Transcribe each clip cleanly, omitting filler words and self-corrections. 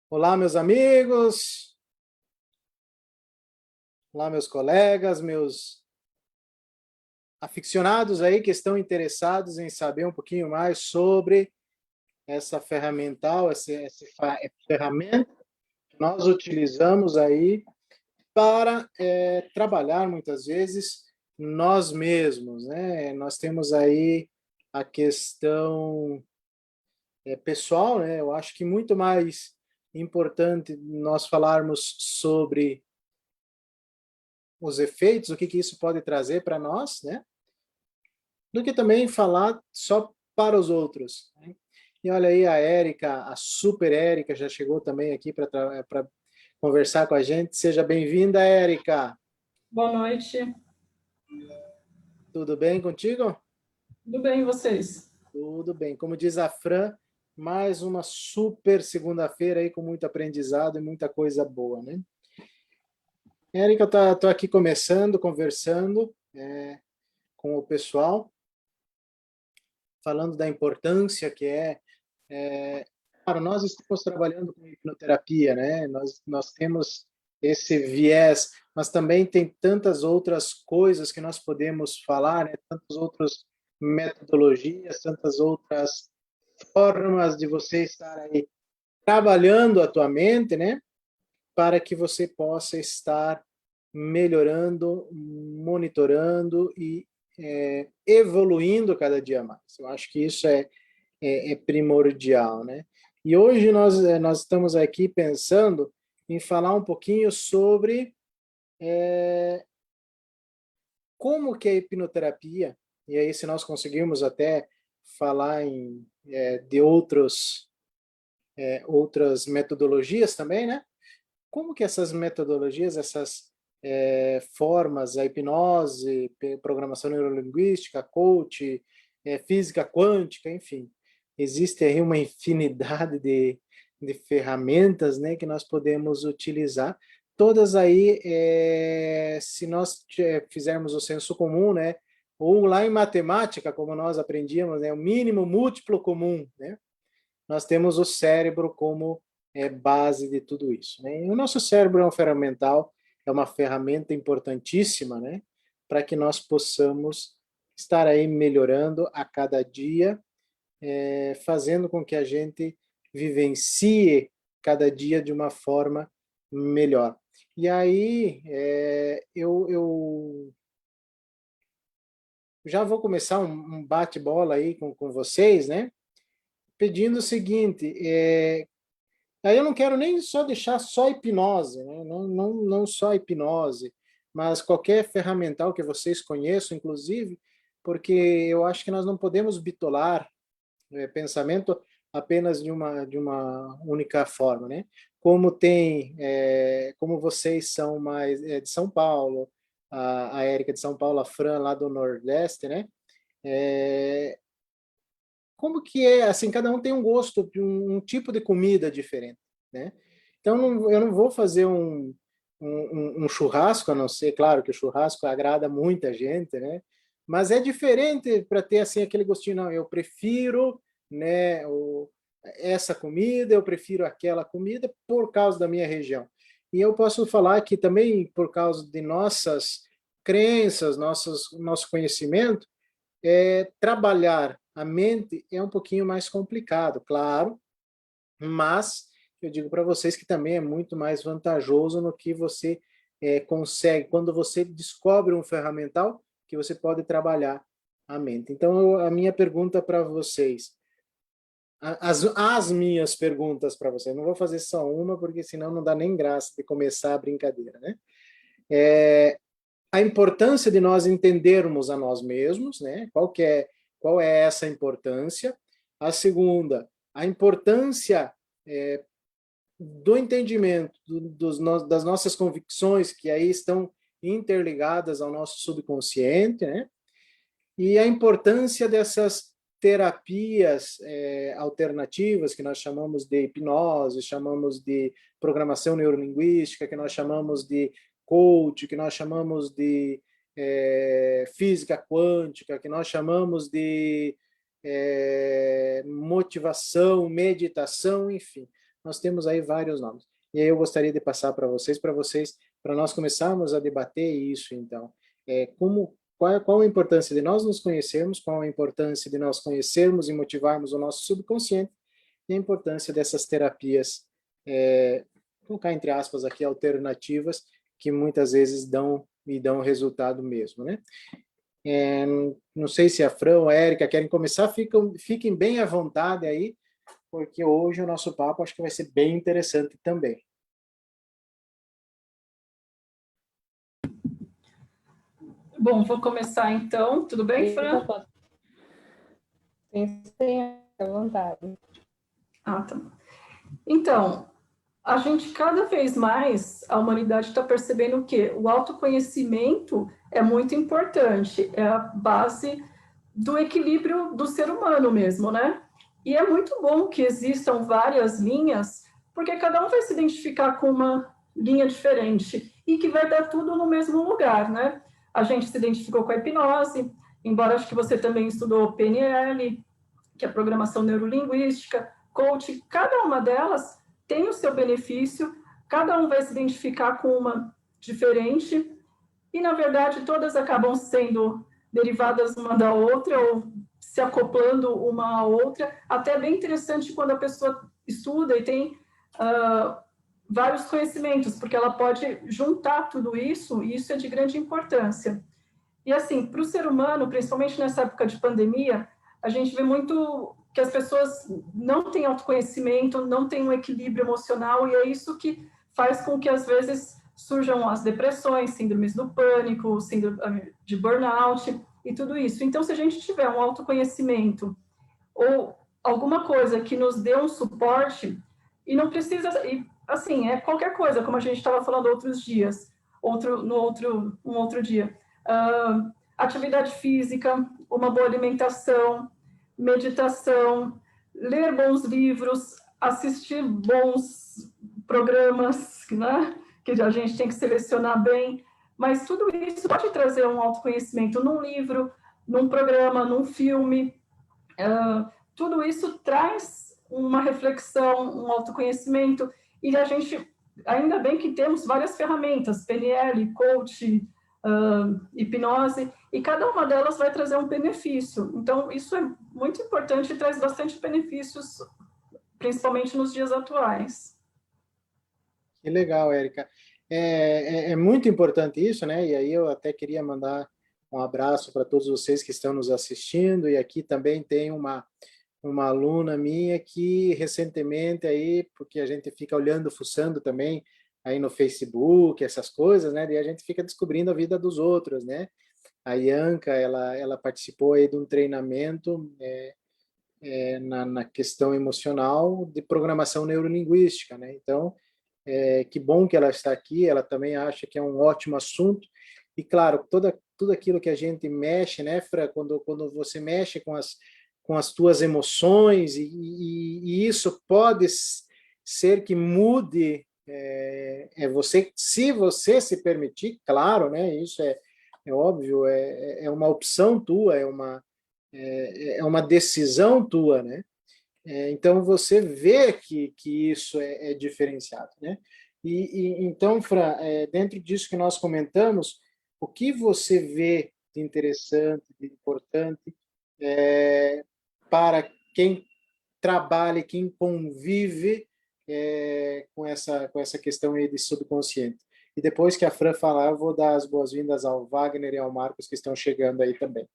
Olá, meus amigos, olá, meus colegas, meus aficionados aí que estão interessados em saber um pouquinho mais sobre essa ferramental, essa ferramenta que nós utilizamos aí para trabalhar muitas vezes nós mesmos, né? Nós temos aí a questão pessoal, né? Eu acho que muito mais importante nós falarmos sobre os efeitos, o que que isso pode trazer para nós, né? Do que também falar só para os outros, né? E olha aí a Érica, a super Érica, já chegou também aqui para conversar com a gente. Seja bem-vinda, Érica. Boa noite. Tudo bem contigo? Tudo bem, e vocês? Tudo bem. Como diz a Fran, mais uma super segunda-feira aí com muito aprendizado e muita coisa boa, né? Érica, tô aqui começando, conversando com o pessoal, falando da importância que claro, nós estamos trabalhando com hipnoterapia, né? Nós temos esse viés, mas também tem tantas outras coisas que nós podemos falar, né? Tantas outras metodologias, tantas outras formas de você estar aí trabalhando a tua mente, né? Para que você possa estar melhorando, monitorando e evoluindo cada dia mais. Eu acho que isso é primordial, né? E hoje nós estamos aqui pensando em falar um pouquinho sobre como que a hipnoterapia, e aí se nós conseguirmos até falar de outras metodologias também, né? Como que essas metodologias, essas formas, a hipnose, programação neurolinguística, coach, física quântica, enfim, existe aí uma infinidade de ferramentas, né, que nós podemos utilizar. Todas aí, se nós fizermos o senso comum, né, ou lá em matemática, como nós aprendíamos, né, o mínimo múltiplo comum, né, nós temos o cérebro como base de tudo isso, né? E o nosso cérebro é um ferramental, é uma ferramenta importantíssima, né? Para que nós possamos estar aí melhorando a cada dia, fazendo com que a gente vivencie cada dia de uma forma melhor. E aí, eu já vou começar um bate-bola aí com vocês, né? Pedindo o seguinte, aí eu não quero nem só deixar só hipnose, né? Não só hipnose, mas qualquer ferramental que vocês conheçam, inclusive, porque eu acho que nós não podemos bitolar pensamento apenas de uma única forma, né? Como vocês são mais de São Paulo, a Érica de São Paulo, a Fran lá do Nordeste, né? É, como que é, assim, cada um tem um gosto de um tipo de comida diferente, né? Então, eu não vou fazer um churrasco, a não ser, claro, que o churrasco agrada muita gente, né? Mas é diferente para ter, assim, aquele gostinho, não, eu prefiro, né, essa comida, eu prefiro aquela comida por causa da minha região. E eu posso falar que também, por causa de nossas crenças, nosso conhecimento, trabalhar a mente é um pouquinho mais complicado, claro, mas eu digo para vocês que também é muito mais vantajoso no que você consegue, quando você descobre um ferramental que você pode trabalhar a mente. Então, a minha pergunta para vocês, as minhas perguntas para vocês, não vou fazer só uma, porque senão não dá nem graça de começar a brincadeira, né? A importância de nós entendermos a nós mesmos, né? Qual é essa importância? A segunda, a importância do entendimento das nossas convicções, que aí estão interligadas ao nosso subconsciente, né? E a importância dessas terapias alternativas, que nós chamamos de hipnose, chamamos de programação neurolinguística, que nós chamamos de coach, que nós chamamos de física quântica, que nós chamamos de motivação, meditação, enfim. nós temos aí vários nomes. E aí eu gostaria de passar para nós começarmos a debater isso, então. Qual a importância de nós nos conhecermos, qual a importância de nós conhecermos e motivarmos o nosso subconsciente, e a importância dessas terapias, colocar entre aspas aqui, alternativas, que muitas vezes dão resultado mesmo, né? Não sei se a Fran ou a Érica querem começar, fiquem bem à vontade aí, porque hoje o nosso papo acho que vai ser bem interessante também. Bom, vou começar então. Tudo bem, Fran? Sim, à vontade. Tá. Então, a gente cada vez mais, a humanidade está percebendo que o autoconhecimento é muito importante, é a base do equilíbrio do ser humano mesmo, né? E é muito bom que existam várias linhas, porque cada um vai se identificar com uma linha diferente e que vai dar tudo no mesmo lugar, né? A gente se identificou com a hipnose, embora acho que você também estudou PNL, que é programação neurolinguística, coach, cada uma delas tem o seu benefício, cada um vai se identificar com uma diferente, e na verdade todas acabam sendo derivadas uma da outra, ou se acoplando uma à outra, até é bem interessante quando a pessoa estuda e tem vários conhecimentos, porque ela pode juntar tudo isso, e isso é de grande importância. E assim, para o ser humano, principalmente nessa época de pandemia, a gente vê muito que as pessoas não têm autoconhecimento, não têm um equilíbrio emocional, e é isso que faz com que, às vezes, surjam as depressões, síndromes do pânico, síndrome de burnout e tudo isso. Então, se a gente tiver um autoconhecimento ou alguma coisa que nos dê um suporte, e não precisa, e, assim, é qualquer coisa, como a gente estava falando outros dias, um outro dia, atividade física, uma boa alimentação, meditação, ler bons livros, assistir bons programas, né? Que a gente tem que selecionar bem, mas tudo isso pode trazer um autoconhecimento num livro, num programa, num filme. Tudo isso traz uma reflexão, um autoconhecimento, e a gente, ainda bem que temos várias ferramentas, PNL, coach, hipnose, e cada uma delas vai trazer um benefício. Então, isso é muito importante e traz bastante benefícios, principalmente nos dias atuais. Que legal, Érica. É muito importante isso, né? E aí eu até queria mandar um abraço para todos vocês que estão nos assistindo, e aqui também tem uma aluna minha que recentemente aí, porque a gente fica olhando, fuçando também aí no Facebook, essas coisas, né? E a gente fica descobrindo a vida dos outros, né? A Ianca, ela participou aí de um treinamento na questão emocional de programação neurolinguística, né? Então, que bom que ela está aqui, ela também acha que é um ótimo assunto, e claro, tudo aquilo que a gente mexe, né, Fra, quando você mexe com as tuas emoções, e isso pode ser que mude, você, se você se permitir, claro, né, isso é óbvio, é uma opção tua, é uma decisão tua, né? Então você vê que isso é diferenciado, né? Então, Fran, dentro disso que nós comentamos, o que você vê de interessante, de importante para quem trabalha, quem convive com essa questão aí de subconsciente? E depois que a Fran falar, eu vou dar as boas-vindas ao Wagner e ao Marcos que estão chegando aí também.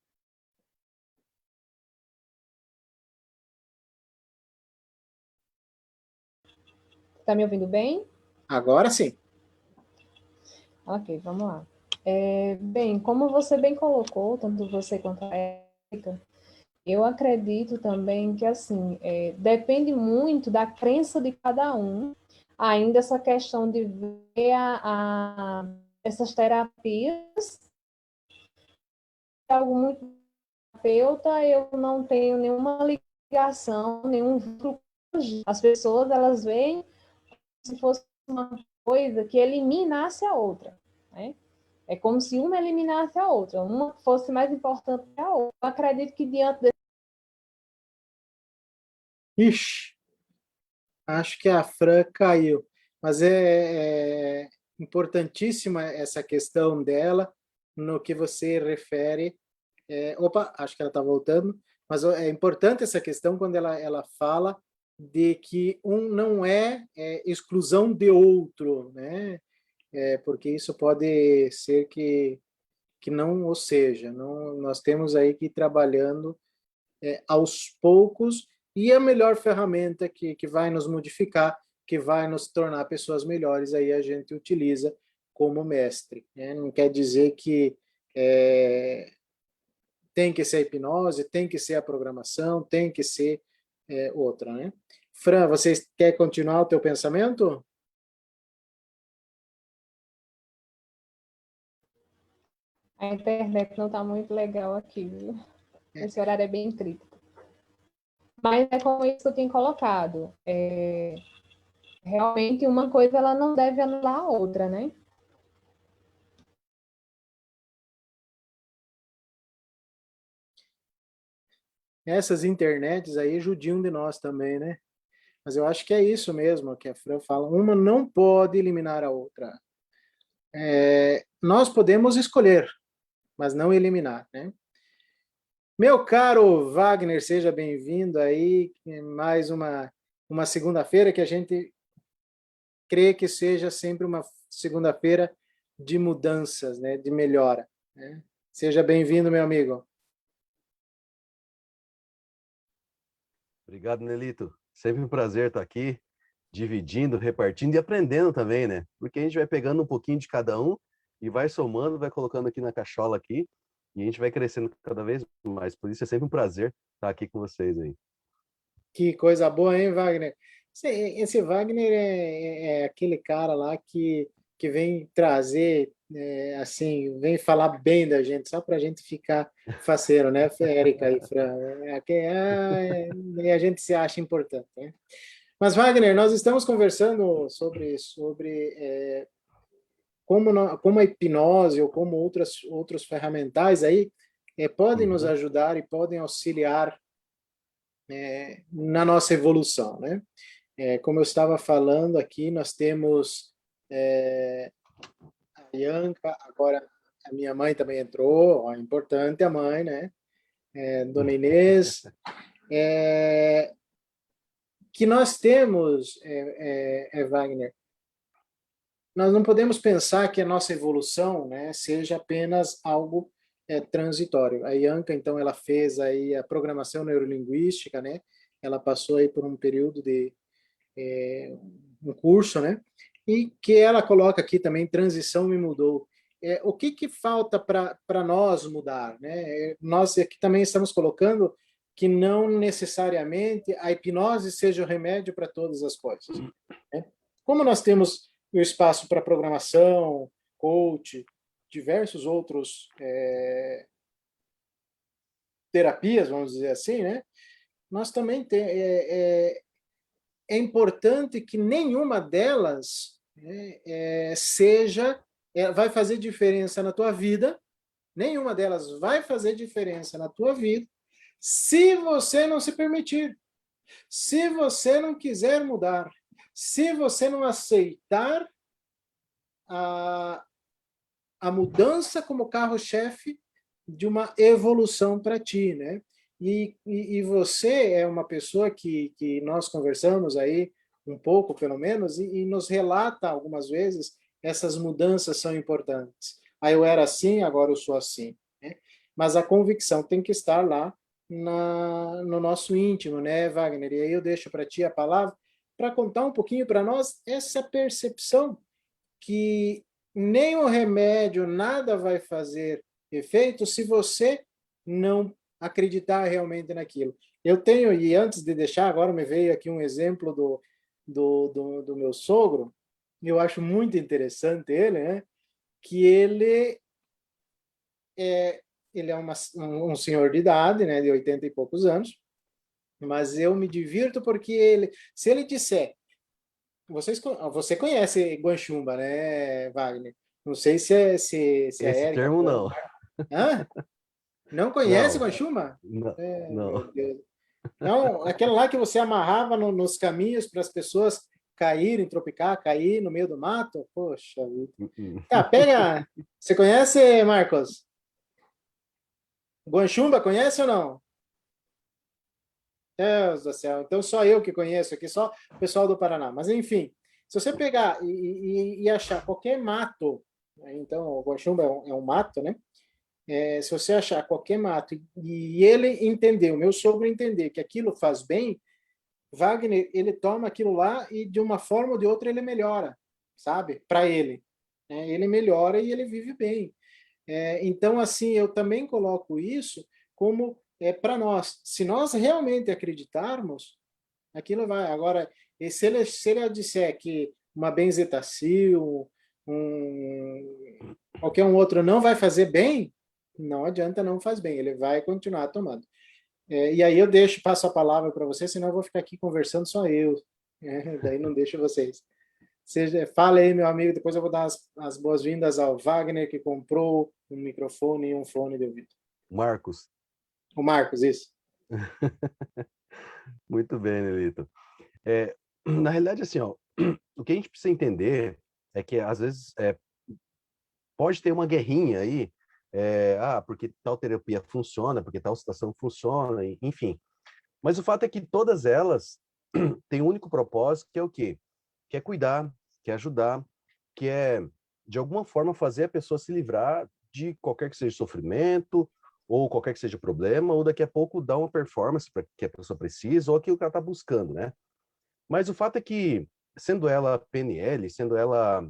Está me ouvindo bem? Agora sim. Ok, vamos lá. Bem, como você bem colocou, tanto você quanto a Érica, eu acredito também que, assim, depende muito da crença de cada um, ainda essa questão de ver essas terapias, algo muito terapeuta, eu não tenho nenhuma ligação, nenhum vínculo. As pessoas, elas veem se fosse uma coisa que eliminasse a outra, né? É como se uma eliminasse a outra, uma fosse mais importante que a outra. Eu acredito que diante desse... Ixi, Acho que a Fran caiu, mas é importantíssima essa questão dela no que você refere. Opa, acho que ela está voltando, mas é importante essa questão quando ela fala de que um não é exclusão de outro, né? Porque isso pode ser que não o seja. Não, nós temos aí que ir trabalhando aos poucos, e a melhor ferramenta que vai nos modificar, que vai nos tornar pessoas melhores, aí a gente utiliza como mestre. Né? Não quer dizer que tem que ser a hipnose, tem que ser a programação, tem que ser outra. Né? Fran, você quer continuar o teu pensamento? A internet não está muito legal aqui, viu? Esse horário é bem crítico. Mas é como isso que eu tinha colocado. Realmente, uma coisa ela não deve anular a outra, né? Essas internets aí judiam de nós também, né? Mas eu acho que é isso mesmo que a Fran fala. Uma não pode eliminar a outra. Nós podemos escolher, mas não eliminar, né? Meu caro Wagner, seja bem-vindo aí. Mais uma segunda-feira que a gente crê que seja sempre uma segunda-feira de mudanças, né? De melhora. Né? Seja bem-vindo, meu amigo. Obrigado, Nelito. Sempre um prazer estar aqui, dividindo, repartindo e aprendendo também, né? Porque a gente vai pegando um pouquinho de cada um e vai somando, vai colocando aqui na cachola aqui, e a gente vai crescendo cada vez mais. Por isso é sempre um prazer estar aqui com vocês aí. Que coisa boa, hein, Wagner? Esse Wagner é aquele cara lá que vem trazer, assim, vem falar bem da gente, só para a gente ficar faceiro, né, Érica e Fran? E a gente se acha importante, né? Mas, Wagner, nós estamos conversando sobre como a hipnose ou como outros ferramentais aí podem nos ajudar e podem auxiliar na nossa evolução, né? Como eu estava falando aqui, nós temos a Bianca, agora a minha mãe também entrou, ó, importante a mãe, né? Dona Inês, que nós temos, Wagner, nós não podemos pensar que a nossa evolução, né, seja apenas algo transitório. A Bianca, então, ela fez aí a programação neurolinguística, né? Ela passou aí por um período de um curso, né? E que ela coloca aqui também, transição me mudou. O que falta para nós mudar, né? Nós aqui também estamos colocando que não necessariamente a hipnose seja o remédio para todas as coisas. Né? Como nós temos o espaço para programação, coach, diversos outros terapias, vamos dizer assim, né? Nós também é importante que nenhuma delas vai fazer diferença na tua vida, nenhuma delas vai fazer diferença na tua vida, se você não se permitir, se você não quiser mudar, se você não aceitar a mudança como carro-chefe de uma evolução para ti, né? E você é uma pessoa que nós conversamos aí um pouco, pelo menos, e nos relata algumas vezes essas mudanças são importantes. Aí eu era assim, agora eu sou assim. Né? Mas a convicção tem que estar lá no nosso íntimo, né, Wagner? E aí eu deixo para ti a palavra para contar um pouquinho para nós essa percepção que nem o remédio, nada vai fazer efeito se você não acreditar realmente naquilo. Eu tenho, e antes de deixar, agora me veio aqui um exemplo do meu sogro, eu acho muito interessante ele, né? Que ele é um senhor de idade, né? De 80 e poucos anos, mas eu me divirto porque se ele disser, você conhece Guanchumba, né, Wagner? Não sei se a Esse Érica... termo não. Hã? Não conhece Não, Guanchuma? não, Meu não. Deus. Não, aquele lá que você amarrava nos caminhos para as pessoas caírem, tropicar, cair no meio do mato? Poxa vida. Tá, pega. Você conhece, Marcos? Guanchumba, conhece ou não? Deus do céu. Então só eu que conheço aqui, só o pessoal do Paraná. Mas enfim, se você pegar e achar qualquer mato, né, então o Guanchumba é um mato, né? Se você achar qualquer mato e ele entender, o meu sogro entender que aquilo faz bem, Wagner, ele toma aquilo lá e de uma forma ou de outra ele melhora, sabe? Para ele. Ele melhora e ele vive bem. Então, assim, eu também coloco isso como para nós. Se nós realmente acreditarmos, aquilo vai. Agora, se ele disser que uma benzetacil, qualquer um outro não vai fazer bem, não adianta, não faz bem. Ele vai continuar tomando. E aí eu passo a palavra para você, senão eu vou ficar aqui conversando só eu. Daí não deixo vocês. Fala aí, meu amigo, depois eu vou dar as boas-vindas ao Wagner, que comprou um microfone e um fone de ouvido. Marcos. O Marcos, isso. Muito bem, Nelito. Na realidade, assim, ó, o que a gente precisa entender é que, às vezes, pode ter uma guerrinha aí, porque tal terapia funciona, porque tal situação funciona, enfim. Mas o fato é que todas elas têm um único propósito, que é o quê? Que é cuidar, que é ajudar, que é, de alguma forma, fazer a pessoa se livrar de qualquer que seja sofrimento, ou qualquer que seja problema, ou daqui a pouco dar uma performance que a pessoa precisa, ou aquilo que ela está buscando, né? Mas o fato é que, sendo ela PNL, sendo ela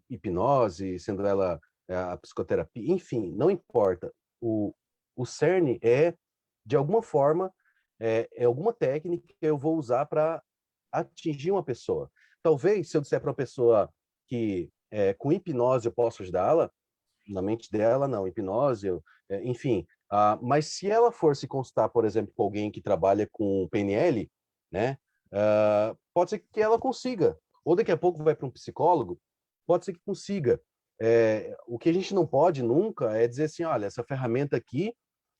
hipnose, sendo ela a psicoterapia, enfim, não importa. O cerne de alguma forma, alguma técnica que eu vou usar para atingir uma pessoa. Talvez, se eu disser para uma pessoa que com hipnose eu posso ajudá-la, na mente dela, não, hipnose, enfim. Mas se ela for se consultar, por exemplo, com alguém que trabalha com PNL, né, pode ser que ela consiga. Ou daqui a pouco vai para um psicólogo, pode ser que consiga. O que a gente não pode nunca é dizer assim, olha, essa ferramenta aqui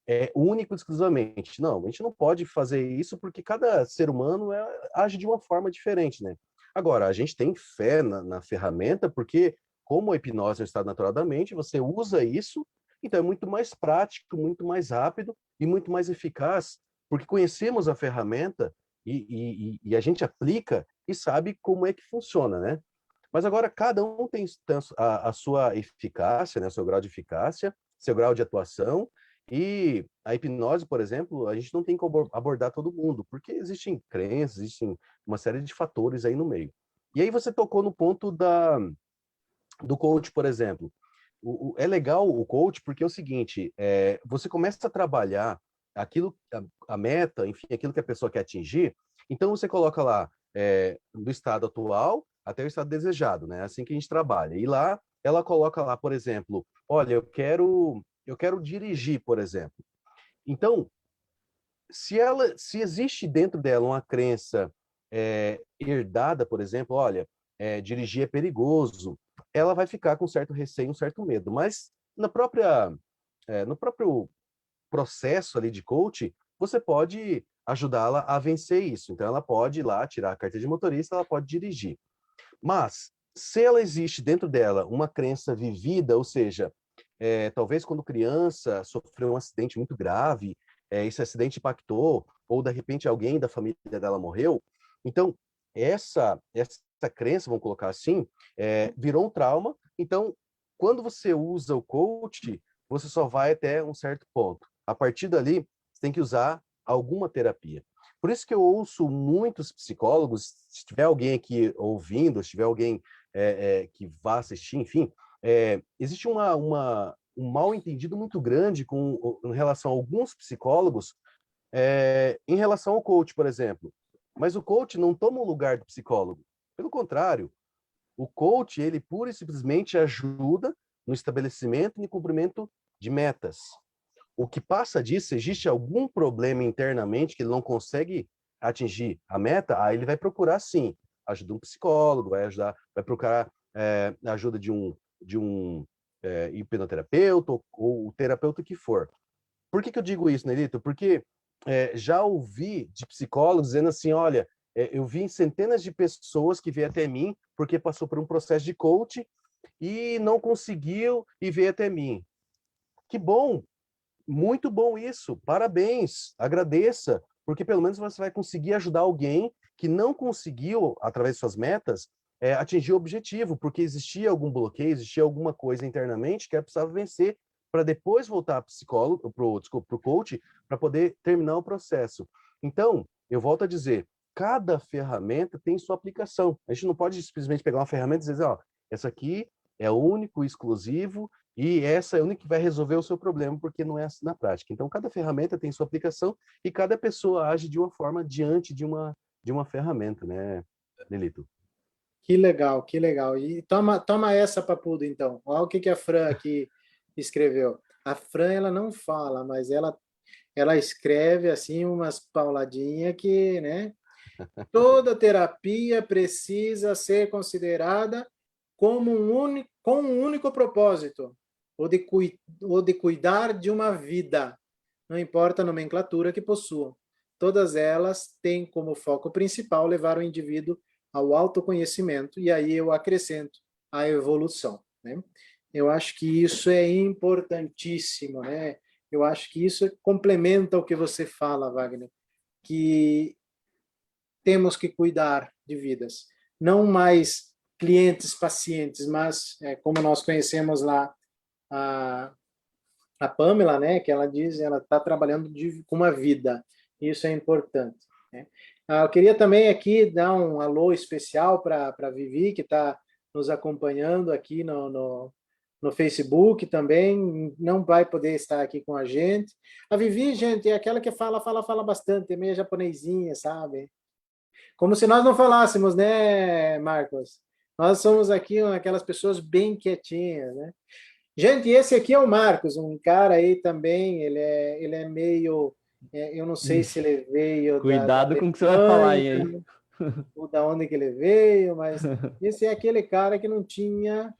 é único exclusivamente. Não, a gente não pode fazer isso porque cada ser humano age de uma forma diferente, né? Agora, a gente tem fé na ferramenta porque, como a hipnose é um estado natural da mente, você usa isso, então é muito mais prático, muito mais rápido e muito mais eficaz, porque conhecemos a ferramenta e a gente aplica e sabe como é que funciona, né? Mas agora cada um tem a sua eficácia, né? Seu grau de eficácia, seu grau de atuação, e a hipnose, por exemplo, a gente não tem que abordar todo mundo, porque existem crenças, existem uma série de fatores aí no meio. E aí você tocou no ponto do coach, por exemplo. É legal o coach porque é o seguinte, você começa a trabalhar aquilo, a meta, enfim, aquilo que a pessoa quer atingir, então você coloca lá do estado atual até o estado desejado, né? Assim que a gente trabalha. E lá, ela coloca lá, por exemplo, olha, eu quero dirigir, por exemplo. Então, se existe dentro dela uma crença herdada, por exemplo, olha, dirigir é perigoso, ela vai ficar com certo receio, um certo medo. Mas no próprio processo ali de coach, você pode ajudá-la a vencer isso. Então, ela pode ir lá tirar a carta de motorista, ela pode dirigir. Mas, se ela existe dentro dela uma crença vivida, ou seja, talvez quando criança sofreu um acidente muito grave, esse acidente impactou, ou de repente alguém da família dela morreu, então essa crença, vamos colocar assim, virou um trauma. Então, quando você usa o coach, você só vai até um certo ponto. A partir dali, você tem que usar alguma terapia. Por isso que eu ouço muitos psicólogos, se tiver alguém aqui ouvindo, se tiver alguém que vá assistir, enfim, existe um mal entendido muito grande em relação a alguns psicólogos em relação ao coach, por exemplo. Mas o coach não toma o lugar do psicólogo. Pelo contrário, o coach, ele pura e simplesmente ajuda no estabelecimento e no cumprimento de metas. O que passa disso, existe algum problema internamente que ele não consegue atingir a meta, aí ele vai procurar, sim, ajuda de um psicólogo, vai procurar ajuda de um hipnoterapeuta ou o terapeuta que for. Por que que eu digo isso, Nelito? Porque já ouvi de psicólogos dizendo assim, olha, eu vi centenas de pessoas que vieram até mim porque passou por um processo de coach e não conseguiu e veio até mim. Que bom! Muito bom isso, parabéns, agradeça, porque pelo menos você vai conseguir ajudar alguém que não conseguiu, através de suas metas, atingir o objetivo, porque existia algum bloqueio, existia alguma coisa internamente que ela precisava vencer para depois voltar para psicólogo, pro coach, para poder terminar o processo. Então, eu volto a dizer, cada ferramenta tem sua aplicação. A gente não pode simplesmente pegar uma ferramenta e dizer, ó, essa aqui é único, exclusivo, e essa é a única que vai resolver o seu problema, porque não é assim na prática. Então, cada ferramenta tem sua aplicação e cada pessoa age de uma forma diante de uma ferramenta, né, Nelito? Que legal, que legal. E toma essa, Papudo, então. Olha o que a Fran aqui escreveu. A Fran, ela não fala, mas ela escreve assim umas pauladinhas que, né? Toda terapia precisa ser considerada como com um único propósito, o de cuidar de uma vida, não importa a nomenclatura que possuam. Todas elas têm como foco principal levar o indivíduo ao autoconhecimento, e aí eu acrescento a evolução, né? Eu acho que isso é importantíssimo, né? Eu acho que isso complementa o que você fala, Wagner, que temos que cuidar de vidas, não mais clientes, pacientes, mas como nós conhecemos lá a, a Pamela, né, que ela diz, ela está trabalhando com uma vida, isso é importante, né? Eu queria também aqui dar um alô especial para a Vivi, que está nos acompanhando aqui no Facebook também, não vai poder estar aqui com a gente. A Vivi, gente, é aquela que fala bastante, é meio japonesinha, sabe? Como se nós não falássemos, né, Marcos? Nós somos aqui aquelas pessoas bem quietinhas, né? Gente, esse aqui é o Marcos, um cara aí também, ele é meio, eu não sei se ele veio da Cuidado com o que você vai falar aí, hein? Alemanha, ou da onde que ele veio, mas esse é aquele cara que não tinha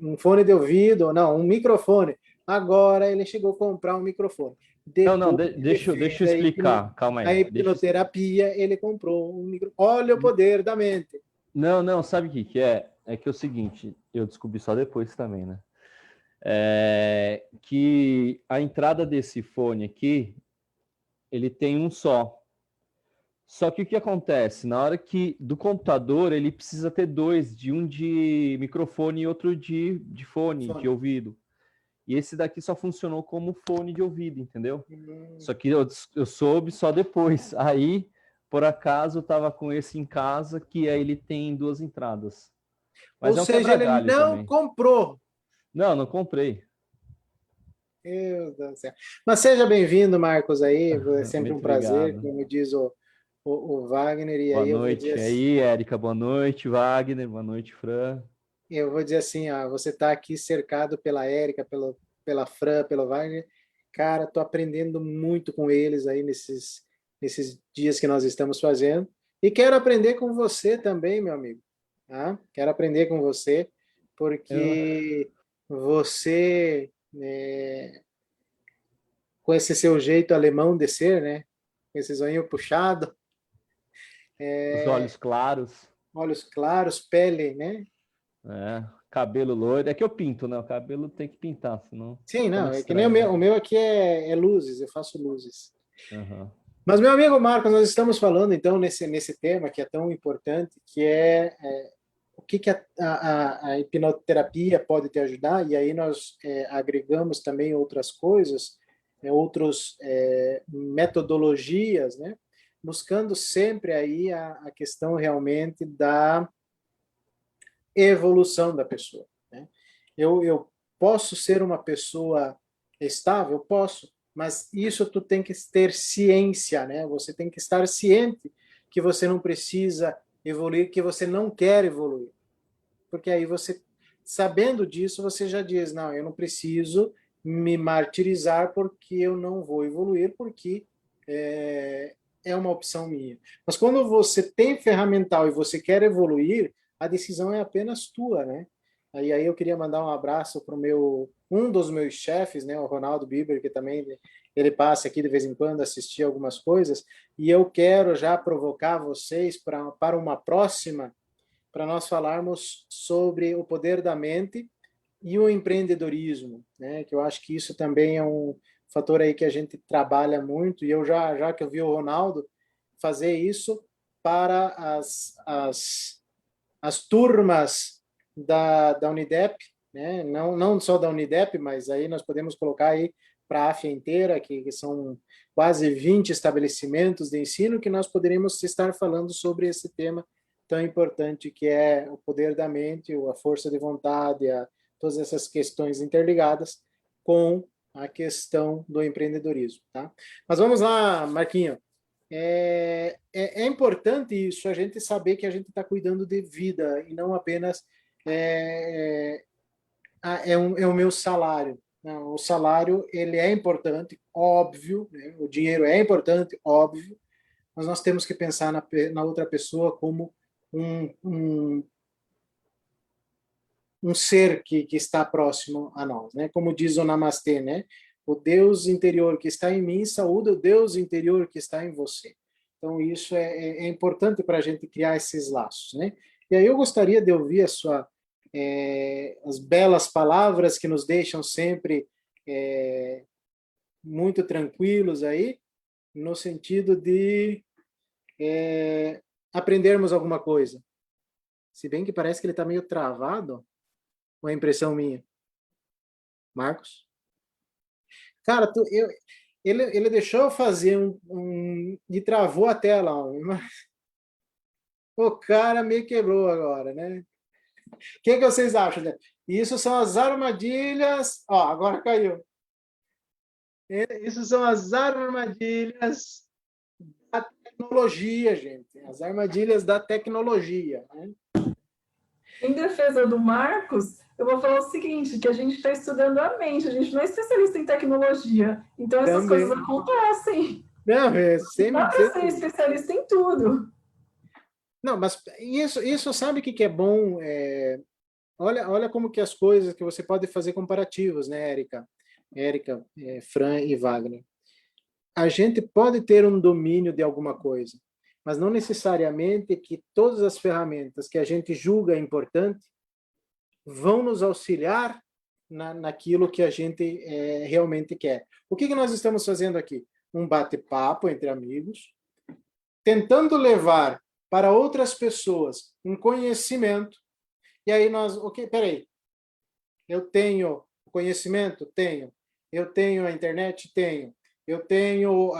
um fone de ouvido, ou não, um microfone. Agora ele chegou a comprar um microfone. Não, Depois deixa eu explicar, calma a aí. hipnoterapia, ele comprou um microfone. Olha o poder da mente. Não, sabe o que é? É que é o seguinte, eu descobri só depois também, né? Que a entrada desse fone aqui, ele tem um só. Só que o que acontece? Na hora que do computador, ele precisa ter dois, um de microfone e outro de fone, de ouvido. E esse daqui só funcionou como fone de ouvido, entendeu? Só que eu soube só depois. Aí, por acaso, eu tava com esse em casa, que aí ele tem duas entradas. Mas Ou um seja, ele não também. comprou. Não comprei. Meu Deus do céu. Mas seja bem-vindo, Marcos, aí. É sempre um prazer, obrigado. como diz o Wagner. E Boa aí noite. eu vou aí, Érica, boa noite. Wagner, boa noite, Fran. eu vou dizer assim, ó, você está aqui cercado pela Érica, pela Fran, pelo Wagner. Cara, estou aprendendo muito com eles aí nesses dias que nós estamos fazendo. E quero aprender com você também, meu amigo. Tá? Quero aprender com você, porque você, com esse seu jeito alemão de ser, né? Com esse zoinho puxado, Os olhos claros. olhos claros, pele, né? Cabelo loiro. É que eu pinto, né? O cabelo tem que pintar, senão. Sim, não, é que estranho, nem né? o meu aqui é luzes, eu faço luzes. Uhum. Mas, meu amigo Marcos, nós estamos falando, então, nesse tema que é tão importante, que é o que a hipnoterapia pode te ajudar, e aí nós agregamos também outras coisas, outras metodologias, né? Buscando sempre aí a questão realmente da evolução da pessoa, né? Eu posso ser uma pessoa estável? Posso, mas isso tu tem que ter ciência, né? Você tem que estar ciente que você não precisa evoluir, que você não quer evoluir. Porque aí você, sabendo disso, você já diz, não, eu não preciso me martirizar porque eu não vou evoluir, porque é uma opção minha. Mas quando você tem ferramental e você quer evoluir, a decisão é apenas tua, né? Aí eu queria mandar um abraço para um dos meus chefes, né, o Ronaldo Biber, que também ele passa aqui de vez em quando assistir algumas coisas, e eu quero já provocar vocês para uma próxima, para nós falarmos sobre o poder da mente e o empreendedorismo, né, que eu acho que isso também é um fator aí que a gente trabalha muito, e eu já que eu vi o Ronaldo fazer isso para as turmas da Unidep, né? Não só da Unidep, mas aí nós podemos colocar aí para a AFIA inteira, que são quase 20 estabelecimentos de ensino, que nós poderíamos estar falando sobre esse tema tão importante que é o poder da mente, a força de vontade, todas essas questões interligadas com a questão do empreendedorismo. Tá? Mas vamos lá, Marquinho. É importante isso, a gente saber que a gente está cuidando de vida e não apenas o meu salário. Não, o salário ele é importante, óbvio, né? O dinheiro é importante, óbvio, mas nós temos que pensar na outra pessoa como um ser que está próximo a nós, né? Como diz o Namastê, né? O Deus interior que está em mim saúda o Deus interior que está em você. Então, isso é importante para a gente criar esses laços, né? E aí eu gostaria de ouvir as belas palavras que nos deixam sempre muito tranquilos aí, no sentido de aprendermos alguma coisa. Se bem que parece que ele está meio travado, ou é impressão minha? Marcos? Cara, ele deixou eu fazer e travou a tela. O cara me quebrou agora, né? O que vocês acham? Né? Isso são as armadilhas. Ó, agora caiu. Isso são as armadilhas da tecnologia, gente. As armadilhas da tecnologia. Né? Em defesa do Marcos, eu vou falar o seguinte, que a gente está estudando a mente, a gente não é especialista em tecnologia, então essas Também. coisas acontecem. Não, sempre, dá para ser especialista em tudo. Não, mas isso sabe o que é bom? Olha como que as coisas que você pode fazer comparativos, né, Érica, Fran e Wagner. A gente pode ter um domínio de alguma coisa, mas não necessariamente que todas as ferramentas que a gente julga importante vão nos auxiliar naquilo que a gente realmente quer. O que nós estamos fazendo aqui? Um bate-papo entre amigos, tentando levar para outras pessoas um conhecimento, e aí peraí, eu tenho conhecimento? Tenho. Eu tenho a internet? Tenho. Eu tenho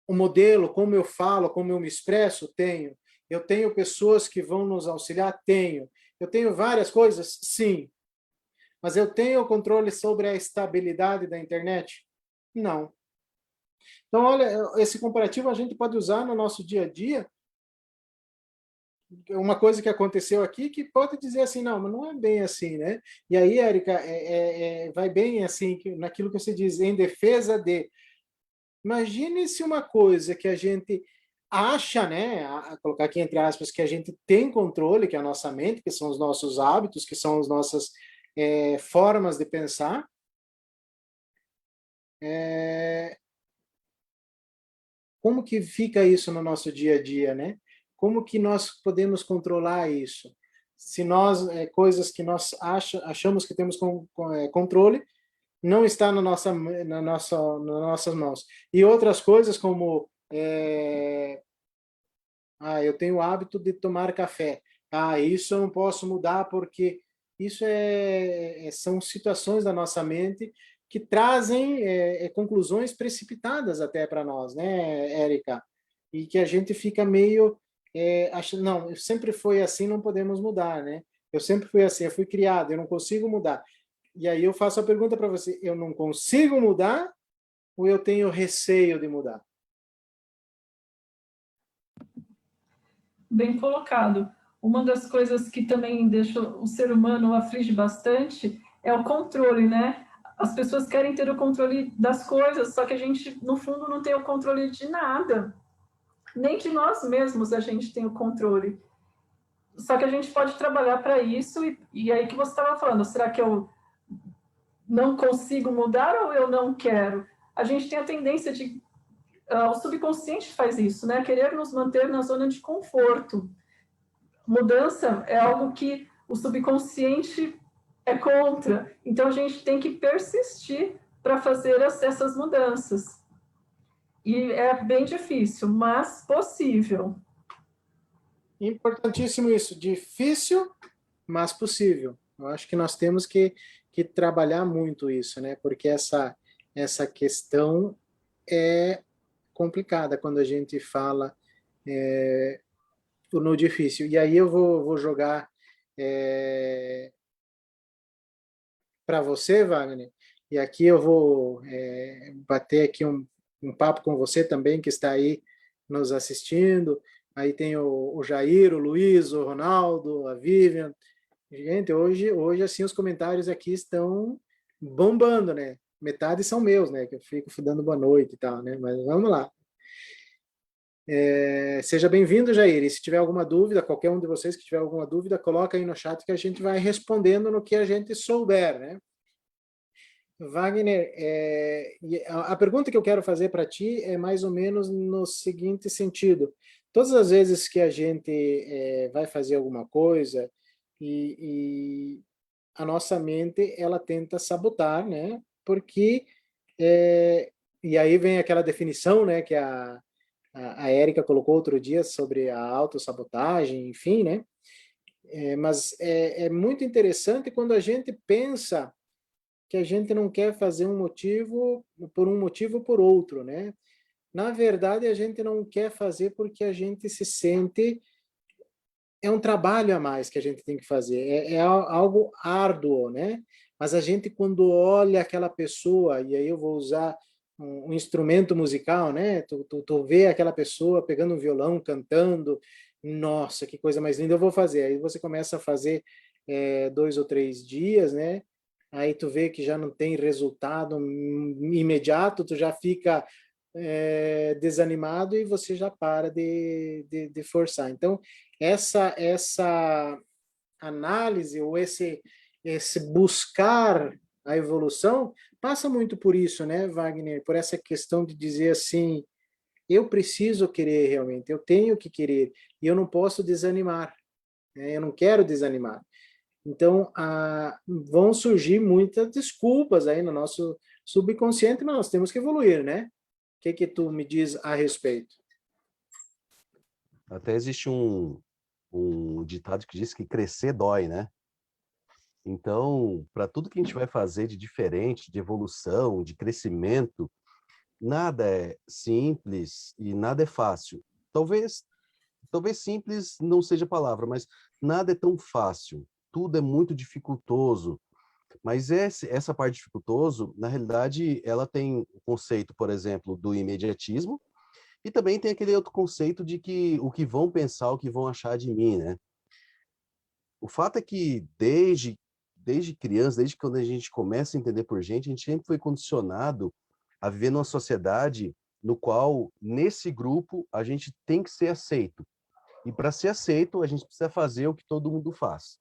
o modelo, como eu falo, como eu me expresso? Tenho. Eu tenho pessoas que vão nos auxiliar? Tenho. Eu tenho várias coisas? Sim. Mas eu tenho controle sobre a estabilidade da internet? Não. Então, olha, esse comparativo a gente pode usar no nosso dia a dia. Uma coisa que aconteceu aqui que pode dizer assim, não, mas não é bem assim, né? E aí, Érica, vai bem assim, naquilo que você diz, em defesa de... Imagine se uma coisa que a gente acha, né, a colocar aqui entre aspas, que a gente tem controle, que é a nossa mente, que são os nossos hábitos, que são as nossas formas de pensar, como que fica isso no nosso dia a dia, né? Como que nós podemos controlar isso? Se nós, coisas que nós achamos que temos controle, não está nas nossas mãos. E outras coisas como, eu tenho o hábito de tomar café. Isso eu não posso mudar porque isso são situações da nossa mente que trazem conclusões precipitadas até para nós, né, Érica? E que a gente fica meio achando, não, eu sempre foi assim, não podemos mudar, né? Eu sempre fui assim, eu fui criado, eu não consigo mudar. E aí eu faço a pergunta para você, eu não consigo mudar ou eu tenho receio de mudar? Bem colocado. Uma das coisas que também deixa o ser humano aflige bastante é o controle, né? As pessoas querem ter o controle das coisas, só que a gente, no fundo, não tem o controle de nada. Nem de nós mesmos a gente tem o controle. Só que a gente pode trabalhar para isso, e aí que você estava falando, será que eu não consigo mudar ou eu não quero? A gente tem a tendência de... o subconsciente faz isso, né? Querer nos manter na zona de conforto. Mudança é algo que o subconsciente é contra. Então, a gente tem que persistir para fazer essas mudanças. E é bem difícil, mas possível. Importantíssimo isso, difícil, mas possível. Eu acho que nós temos que trabalhar muito isso, né? Porque essa questão é complicada quando a gente fala no difícil. E aí eu vou jogar para você, Wagner, e aqui eu vou bater aqui um papo com você também, que está aí nos assistindo. Aí tem o Jair, o Luiz, o Ronaldo, a Vivian. Gente, hoje assim, os comentários aqui estão bombando, né? Metade são meus, né? Que eu fico dando boa noite e tal, né? Mas vamos lá. Seja bem-vindo, Jair. E se tiver alguma dúvida, qualquer um de vocês que tiver alguma dúvida, coloca aí no chat que a gente vai respondendo no que a gente souber, né? Wagner, a pergunta que eu quero fazer para ti é mais ou menos no seguinte sentido. Todas as vezes que a gente vai fazer alguma coisa e a nossa mente, ela tenta sabotar, né? Porque, e aí vem aquela definição, né, que a Érica colocou outro dia sobre a autossabotagem, enfim, né? Mas é muito interessante quando a gente pensa que a gente não quer fazer um motivo ou por outro, né? Na verdade, a gente não quer fazer porque a gente se sente... É um trabalho a mais que a gente tem que fazer, é algo árduo, né? Mas a gente, quando olha aquela pessoa, e aí eu vou usar um instrumento musical, né? Tu vê aquela pessoa pegando um violão, cantando, nossa, que coisa mais linda, eu vou fazer. Aí você começa a fazer 2 ou 3 dias, né? Aí tu vê que já não tem resultado imediato, tu já fica desanimado e você já para de forçar. Então, essa análise ou esse buscar a evolução passa muito por isso, né, Wagner? Por essa questão de dizer assim, eu preciso querer realmente, eu tenho que querer e eu não posso desanimar, né? Eu não quero desanimar. Então, vão surgir muitas desculpas aí no nosso subconsciente, mas nós temos que evoluir, né? O que tu me diz a respeito? Até existe um ditado que diz que crescer dói, né? Então, para tudo que a gente vai fazer de diferente, de evolução, de crescimento, nada é simples e nada é fácil. Talvez simples não seja a palavra, mas nada é tão fácil. Tudo é muito dificultoso. Mas essa parte dificultoso, na realidade, ela tem o conceito, por exemplo, do imediatismo, e também tem aquele outro conceito de que o que vão pensar, o que vão achar de mim, né? O fato é que desde criança, desde quando a gente começa a entender por gente, a gente sempre foi condicionado a viver numa sociedade no qual, nesse grupo, a gente tem que ser aceito. E para ser aceito, a gente precisa fazer o que todo mundo faz.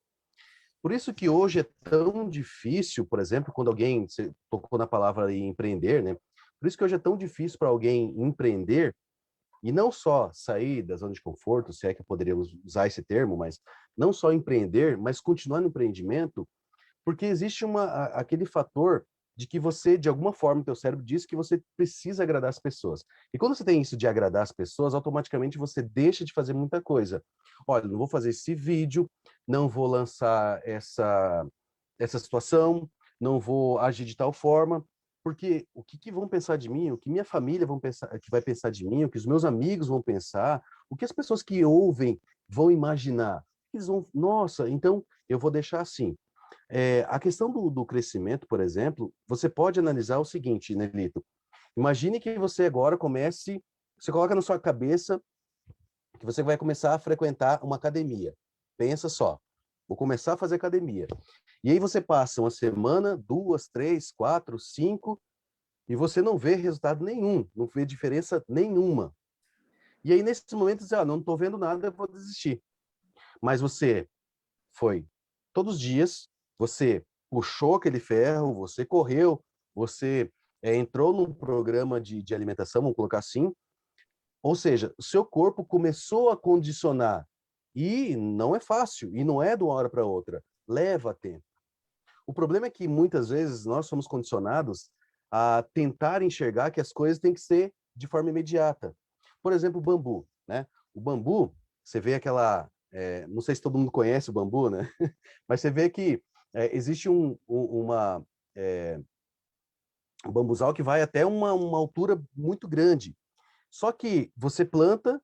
Por isso que hoje é tão difícil, por exemplo, quando alguém, você tocou na palavra empreender, né? Por isso que hoje é tão difícil para alguém empreender e não só sair da zona de conforto, se é que poderíamos usar esse termo, mas não só empreender, mas continuar no empreendimento, porque existe aquele fator de que você, de alguma forma, teu cérebro diz que você precisa agradar as pessoas. E quando você tem isso de agradar as pessoas, automaticamente você deixa de fazer muita coisa. Olha, não vou fazer esse vídeo, não vou lançar essa situação, não vou agir de tal forma, porque o que vão pensar de mim, o que minha família vai pensar de mim, o que os meus amigos vão pensar, o que as pessoas que ouvem vão imaginar. Eles vão, nossa, então eu vou deixar assim. A questão do crescimento, por exemplo, você pode analisar o seguinte, Nelito. Imagine que você agora você coloca na sua cabeça que você vai começar a frequentar uma academia. Pensa só, vou começar a fazer academia. E aí você passa uma semana, 2, 3, 4, 5, e você não vê resultado nenhum, não vê diferença nenhuma. E aí, nesse momento, você diz, não estou vendo nada, eu vou desistir. Mas você foi todos os dias, você puxou aquele ferro, você correu, você entrou num programa de alimentação, vamos colocar assim, ou seja, o seu corpo começou a condicionar. E não é fácil, e não é de uma hora para outra. Leva tempo. O problema é que muitas vezes nós somos condicionados a tentar enxergar que as coisas têm que ser de forma imediata. Por exemplo, o bambu, né? O bambu, você vê aquela... não sei se todo mundo conhece o bambu, né? Mas você vê que existe um bambuzal que vai até uma altura muito grande. Só que você planta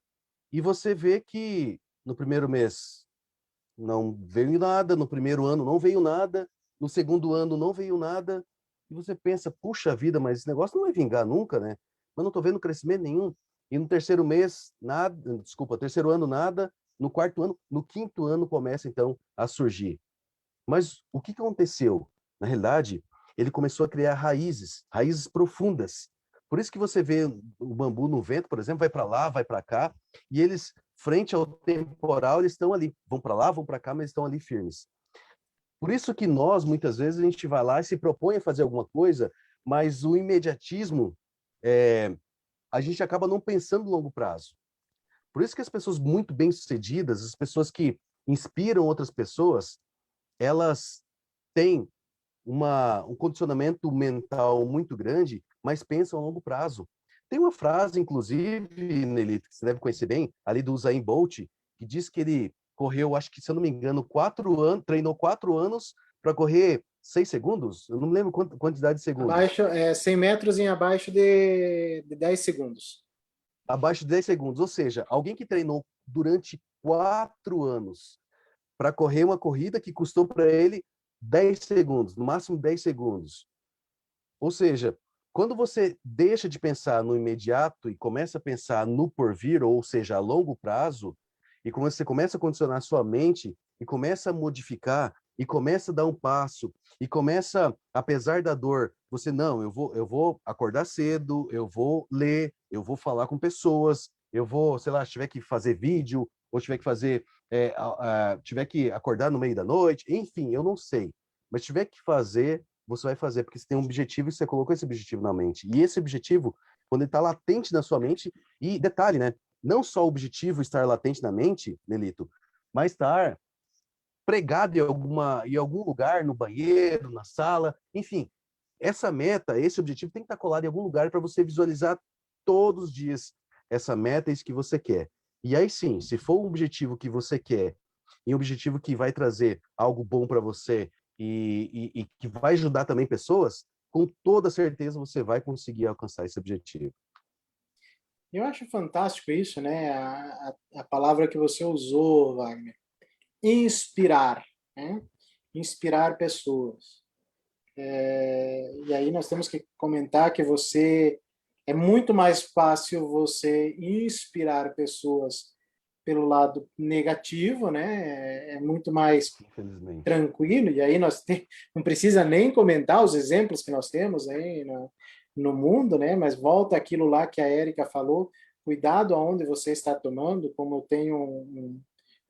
e você vê que no primeiro mês não veio nada, no primeiro ano não veio nada, no segundo ano não veio nada, e você pensa, puxa vida, mas esse negócio não vai vingar nunca, né? Mas não estou vendo crescimento nenhum. E no terceiro mês, nada, desculpa, terceiro ano nada, no quarto ano, no quinto ano começa então a surgir. Mas o que aconteceu? Na realidade, ele começou a criar raízes, raízes profundas. Por isso que você vê o bambu no vento, por exemplo, vai para lá, vai para cá, e eles, frente ao temporal, eles estão ali. Vão para lá, vão para cá, mas estão ali firmes. Por isso que nós, muitas vezes, a gente vai lá e se propõe a fazer alguma coisa, mas o imediatismo, a gente acaba não pensando no longo prazo. Por isso que as pessoas muito bem-sucedidas, as pessoas que inspiram outras pessoas, elas têm um condicionamento mental muito grande, mas pensam a longo prazo. Tem uma frase, inclusive, Nelito, que você deve conhecer bem, ali do Usain Bolt, que diz que ele correu, acho que, se eu não me engano, 4 anos, treinou 4 anos para correr 6 segundos? Eu não me lembro quantidade de segundos. Abaixo, 100 metros em abaixo de 10 segundos. Abaixo de 10 segundos. Ou seja, alguém que treinou durante 4 anos para correr uma corrida que custou para ele 10 segundos, no máximo 10 segundos. Ou seja, quando você deixa de pensar no imediato e começa a pensar no porvir, ou seja, a longo prazo, e quando você começa a condicionar a sua mente e começa a modificar e começa a dar um passo e começa, apesar da dor, você não, eu vou acordar cedo, eu vou ler, eu vou falar com pessoas, eu vou, sei lá, se tiver que fazer vídeo ou tiver que fazer, tiver que acordar no meio da noite, enfim, eu não sei, mas tiver que fazer, você vai fazer, porque você tem um objetivo e você colocou esse objetivo na mente. E esse objetivo, quando ele está latente na sua mente, e detalhe, né? Não só o objetivo estar latente na mente, Nelito, mas estar pregado em algum lugar, no banheiro, na sala, enfim. Essa meta, esse objetivo tem que estar colado em algum lugar para você visualizar todos os dias essa meta, isso que você quer. E aí sim, se for um objetivo que você quer, e um objetivo que vai trazer algo bom para você e que vai ajudar também pessoas, com toda certeza você vai conseguir alcançar esse objetivo. Eu acho fantástico isso, né? A palavra que você usou, Wagner. Inspirar, né? Inspirar pessoas. E aí nós temos que comentar que é muito mais fácil você inspirar pessoas pelo lado negativo, né? É muito mais tranquilo. E aí não precisa nem comentar os exemplos que nós temos aí no mundo, né? Mas volta aquilo lá que a Érica falou, cuidado aonde você está tomando, como eu tenho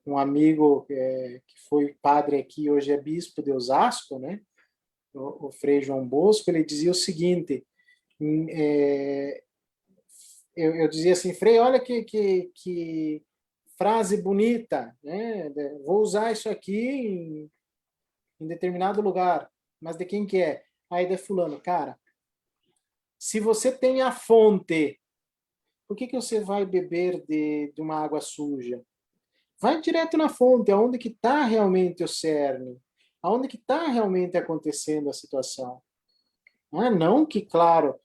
um amigo que foi padre aqui, hoje é bispo de Osasco, né? O Frei João Bosco, ele dizia o seguinte, eu dizia assim, Frei, olha que frase bonita, né? Vou usar isso aqui em determinado lugar, mas de quem que é? Aí de fulano, cara, se você tem a fonte, por que você vai beber de uma água suja? Vai direto na fonte, aonde que está realmente o cerne, aonde que está realmente acontecendo a situação. Não que, claro,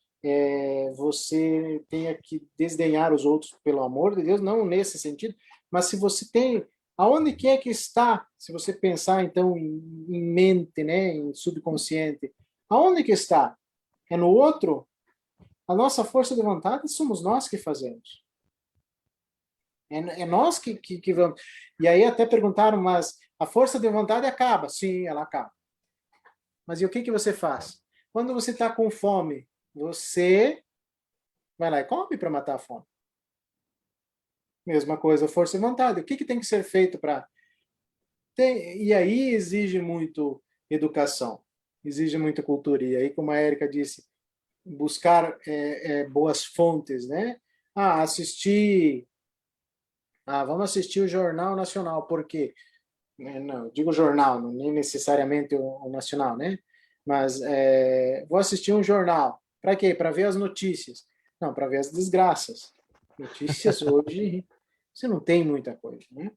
você tenha que desdenhar os outros, pelo amor de Deus, não nesse sentido, mas se você tem, aonde que é que está, se você pensar, então, em mente, né, em subconsciente, aonde que está? É no outro? A nossa força de vontade somos nós que fazemos. É nós que vamos. E aí até perguntaram, mas a força de vontade acaba? Sim, ela acaba. Mas e o que você faz? Quando você está com fome, você vai lá e come para matar a fome. Mesma coisa, força de vontade. O que tem que ser feito para e aí exige muito educação, exige muita cultura. E aí, como a Érica disse, buscar boas fontes, né? Vamos assistir o Jornal Nacional, por quê? Não, digo jornal, não nem necessariamente o nacional, né? Mas vou assistir um jornal. Para quê? Para ver as notícias. Não, para ver as desgraças. Notícias hoje, você não tem muita coisa, né?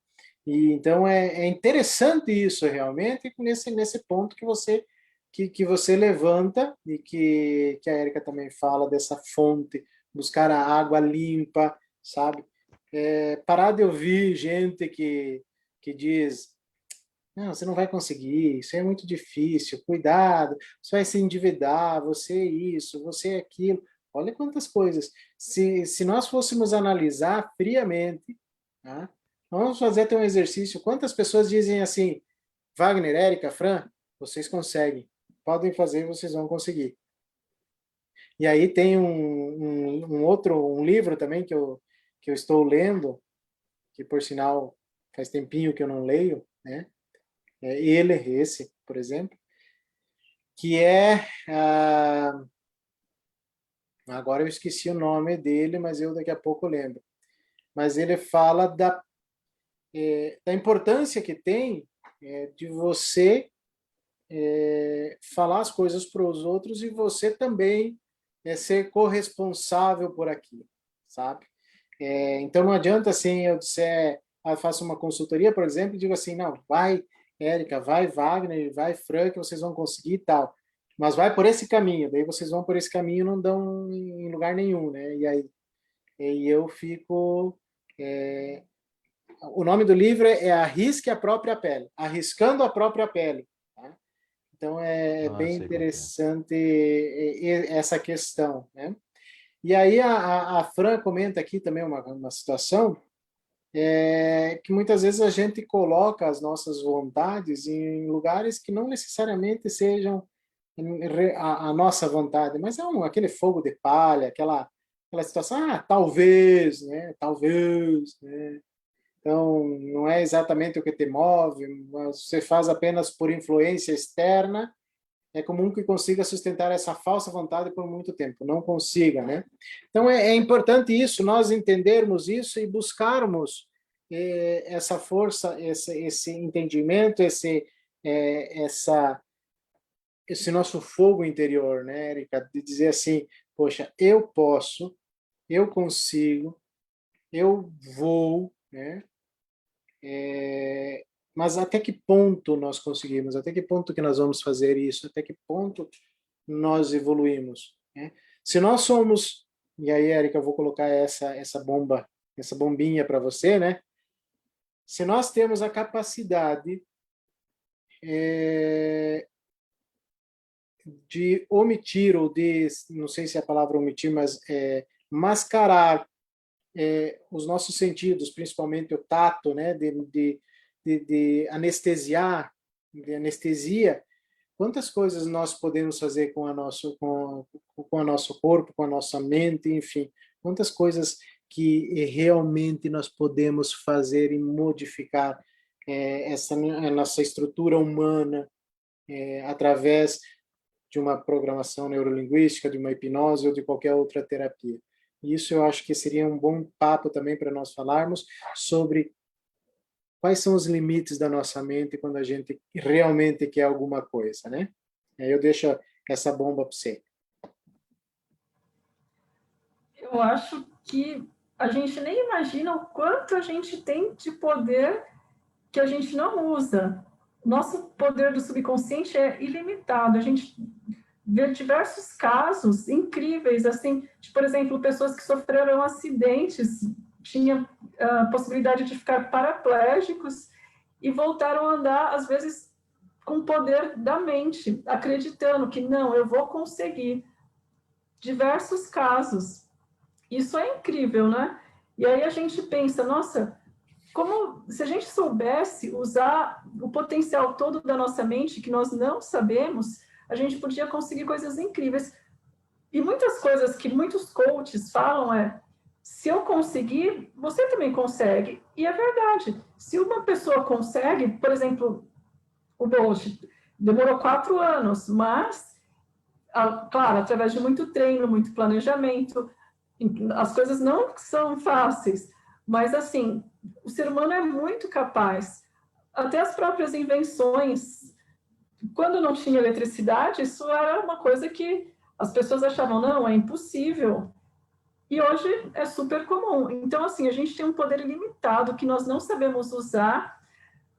E, então, é interessante isso, realmente, nesse ponto que você levanta e que a Érica também fala dessa fonte, buscar a água limpa, sabe? Parar de ouvir gente que diz: não, você não vai conseguir, isso é muito difícil, cuidado, você vai se endividar, você isso, você aquilo. Olha quantas coisas. Se nós fôssemos analisar friamente, tá? Vamos fazer até um exercício. Quantas pessoas dizem assim: Wagner, Érica, Fran, vocês conseguem, podem fazer, vocês vão conseguir. E aí tem um livro também que eu estou lendo, que por sinal faz tempinho que eu não leio, né? Esse, por exemplo, que agora eu esqueci o nome dele, mas eu daqui a pouco lembro. Mas ele fala da importância que tem de você falar as coisas para os outros e você também ser corresponsável por aquilo, sabe? Então não adianta assim eu disser, faço uma consultoria, por exemplo, e digo assim, não, vai Érica, vai Wagner, vai Fran, que vocês vão conseguir e tal. Mas vai por esse caminho, daí vocês vão por esse caminho e não dão em lugar nenhum, né? E eu fico... o nome do livro é Arrisque a Própria Pele, Arriscando a Própria Pele. Tá? Então bem interessante essa questão, né? E aí a Fran comenta aqui também uma situação que muitas vezes a gente coloca as nossas vontades em lugares que não necessariamente sejam a nossa vontade, mas aquele fogo de palha, aquela situação, talvez, né? Talvez, né? Então, não é exatamente o que te move, mas você faz apenas por influência externa, é comum que consiga sustentar essa falsa vontade por muito tempo, não consiga, né? Então, é importante isso, nós entendermos isso e buscarmos essa força, esse entendimento, esse nosso fogo interior, né, Érica? De dizer assim, poxa, eu posso, eu consigo, eu vou, né? Mas até que ponto nós conseguimos? Até que ponto que nós vamos fazer isso? Até que ponto nós evoluímos? Né? Se nós somos, e aí, Érica, eu vou colocar essa bombinha para você, né? Se nós temos a capacidade de omitir ou de, não sei se é a palavra omitir, mas mascarar os nossos sentidos, principalmente o tato, né, de anestesiar, de anestesia, quantas coisas nós podemos fazer com o nosso corpo, com a nossa mente, enfim, quantas coisas que realmente nós podemos fazer e modificar a nossa estrutura humana através de uma programação neurolinguística, de uma hipnose ou de qualquer outra terapia. Isso eu acho que seria um bom papo também para nós falarmos sobre quais são os limites da nossa mente quando a gente realmente quer alguma coisa, né? Aí eu deixo essa bomba para você. Eu acho que a gente nem imagina o quanto a gente tem de poder que a gente não usa. Nosso poder do subconsciente é ilimitado. A gente vê diversos casos incríveis, assim, de, por exemplo, pessoas que sofreram acidentes, tinham a possibilidade de ficar paraplégicos e voltaram a andar, às vezes, com o poder da mente, acreditando que, não, eu vou conseguir. Diversos casos. Isso é incrível, né? E aí a gente pensa, nossa, como se a gente soubesse usar o potencial todo da nossa mente, que nós não sabemos, a gente podia conseguir coisas incríveis. E muitas coisas que muitos coaches falam se eu conseguir, você também consegue. E é verdade. Se uma pessoa consegue, por exemplo, o Bolt demorou 4 anos, mas, claro, através de muito treino, muito planejamento, as coisas não são fáceis, mas, assim, o ser humano é muito capaz. Até as próprias invenções, quando não tinha eletricidade, isso era uma coisa que as pessoas achavam, não, é impossível. E hoje é super comum. Então, assim, a gente tem um poder ilimitado que nós não sabemos usar,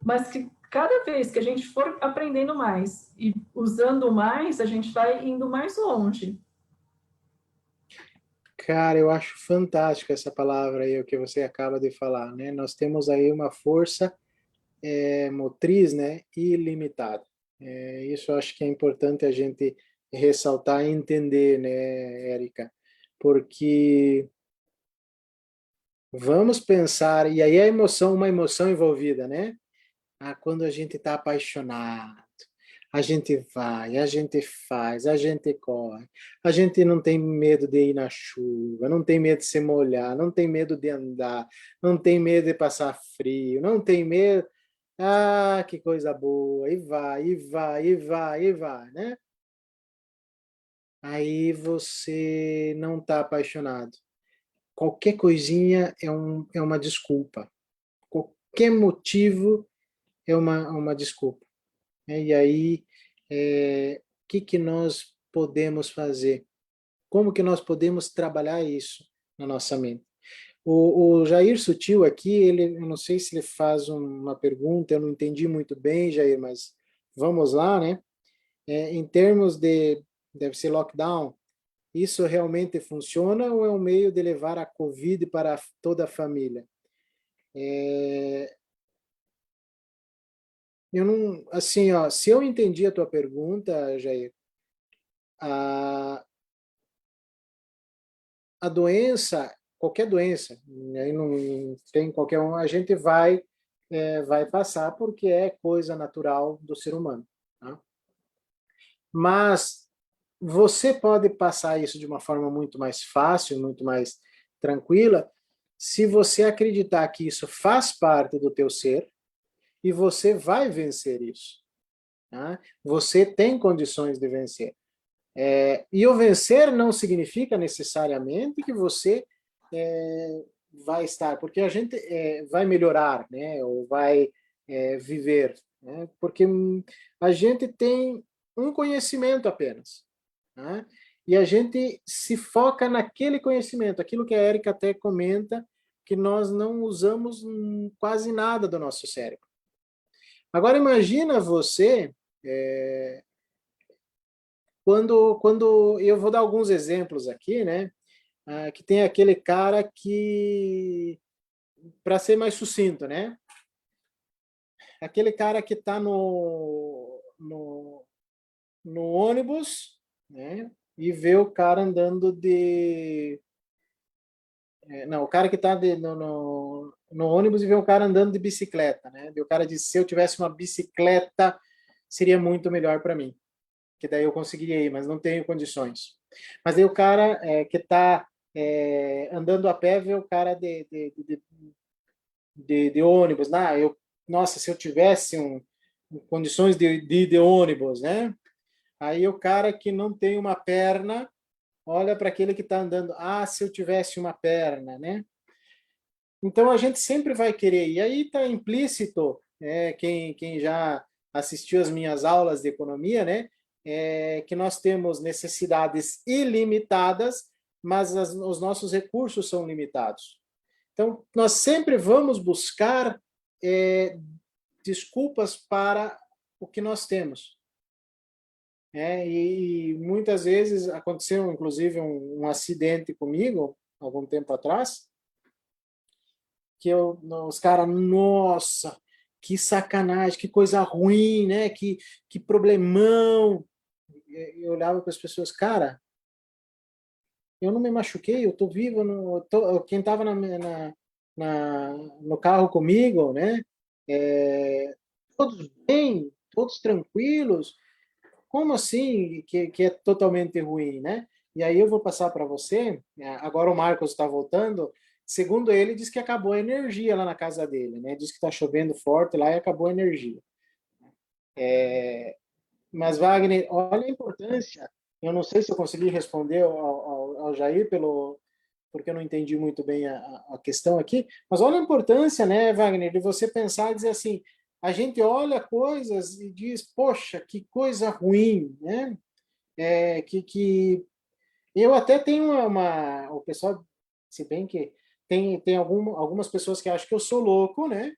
mas que cada vez que a gente for aprendendo mais e usando mais, a gente vai indo mais longe. Cara, eu acho fantástica essa palavra aí, o que você acaba de falar, né? Nós temos aí uma força motriz, né, ilimitada. Isso eu acho que é importante a gente ressaltar e entender, né, Érica? Porque vamos pensar, e aí a emoção, uma emoção envolvida, né? Quando a gente está apaixonado, a gente vai, a gente faz, a gente corre, a gente não tem medo de ir na chuva, não tem medo de se molhar, não tem medo de andar, não tem medo de passar frio, não tem medo. Que coisa boa! E vai, e vai, e vai, e vai, né? Aí você não está apaixonado. Qualquer coisinha é uma desculpa. Qualquer motivo é uma desculpa. E aí, o que nós podemos fazer? Como que nós podemos trabalhar isso na nossa mente? O Jair Sutil aqui, eu não sei se ele faz uma pergunta, eu não entendi muito bem, Jair, mas vamos lá, né? Em termos deve ser lockdown, isso realmente funciona ou é um meio de levar a Covid para toda a família? Eu não, assim, ó, se eu entendi a tua pergunta, Jair, a, a doença, qualquer doença, aí não tem qualquer um, a gente vai passar porque é coisa natural do ser humano, tá? Mas você pode passar isso de uma forma muito mais fácil, muito mais tranquila, se você acreditar que isso faz parte do teu ser e você vai vencer isso, tá? Você tem condições de vencer. E o vencer não significa necessariamente que você vai estar, porque a gente vai melhorar, né, ou vai viver, né, porque a gente tem um conhecimento apenas, né, e a gente se foca naquele conhecimento, aquilo que a Érica até comenta, que nós não usamos quase nada do nosso cérebro. Agora imagina você, quando eu vou dar alguns exemplos aqui, né, que tem aquele cara que, para ser mais sucinto, né? Aquele cara que está no ônibus, né? E vê o cara andando de. Não, o cara que está no ônibus e vê um cara andando de bicicleta, né? E o cara diz: se eu tivesse uma bicicleta, seria muito melhor para mim, que daí eu conseguiria ir, mas não tenho condições. Mas aí o cara que está andando a pé vê o cara de ônibus, nossa, se eu tivesse condições de ônibus, né? Aí o cara que não tem uma perna olha para aquele que está andando, se eu tivesse uma perna, né? Então a gente sempre vai querer, e aí está implícito, quem já assistiu às minhas aulas de economia, né? Que nós temos necessidades ilimitadas, mas os nossos recursos são limitados. Então, nós sempre vamos buscar desculpas para o que nós temos. E muitas vezes aconteceu, inclusive, um acidente comigo, algum tempo atrás, que os caras, nossa, que sacanagem, que coisa ruim, né? Que problemão. Eu olhava para as pessoas, cara, eu não me machuquei, eu tô vivo, quem estava no carro comigo, né? Todos bem, todos tranquilos. Como assim que é totalmente ruim, né? E aí eu vou passar para você, agora o Marcos está voltando, segundo ele, diz que acabou a energia lá na casa dele, né? Diz que está chovendo forte lá e acabou a energia. Mas, Wagner, olha a importância, eu não sei se eu consegui responder ao Jair, porque eu não entendi muito bem a questão aqui, mas olha a importância, né, Wagner, de você pensar e dizer assim, a gente olha coisas e diz, poxa, que coisa ruim, né? Que eu até tenho o pessoal, se bem que tem algumas pessoas que acham que eu sou louco, né?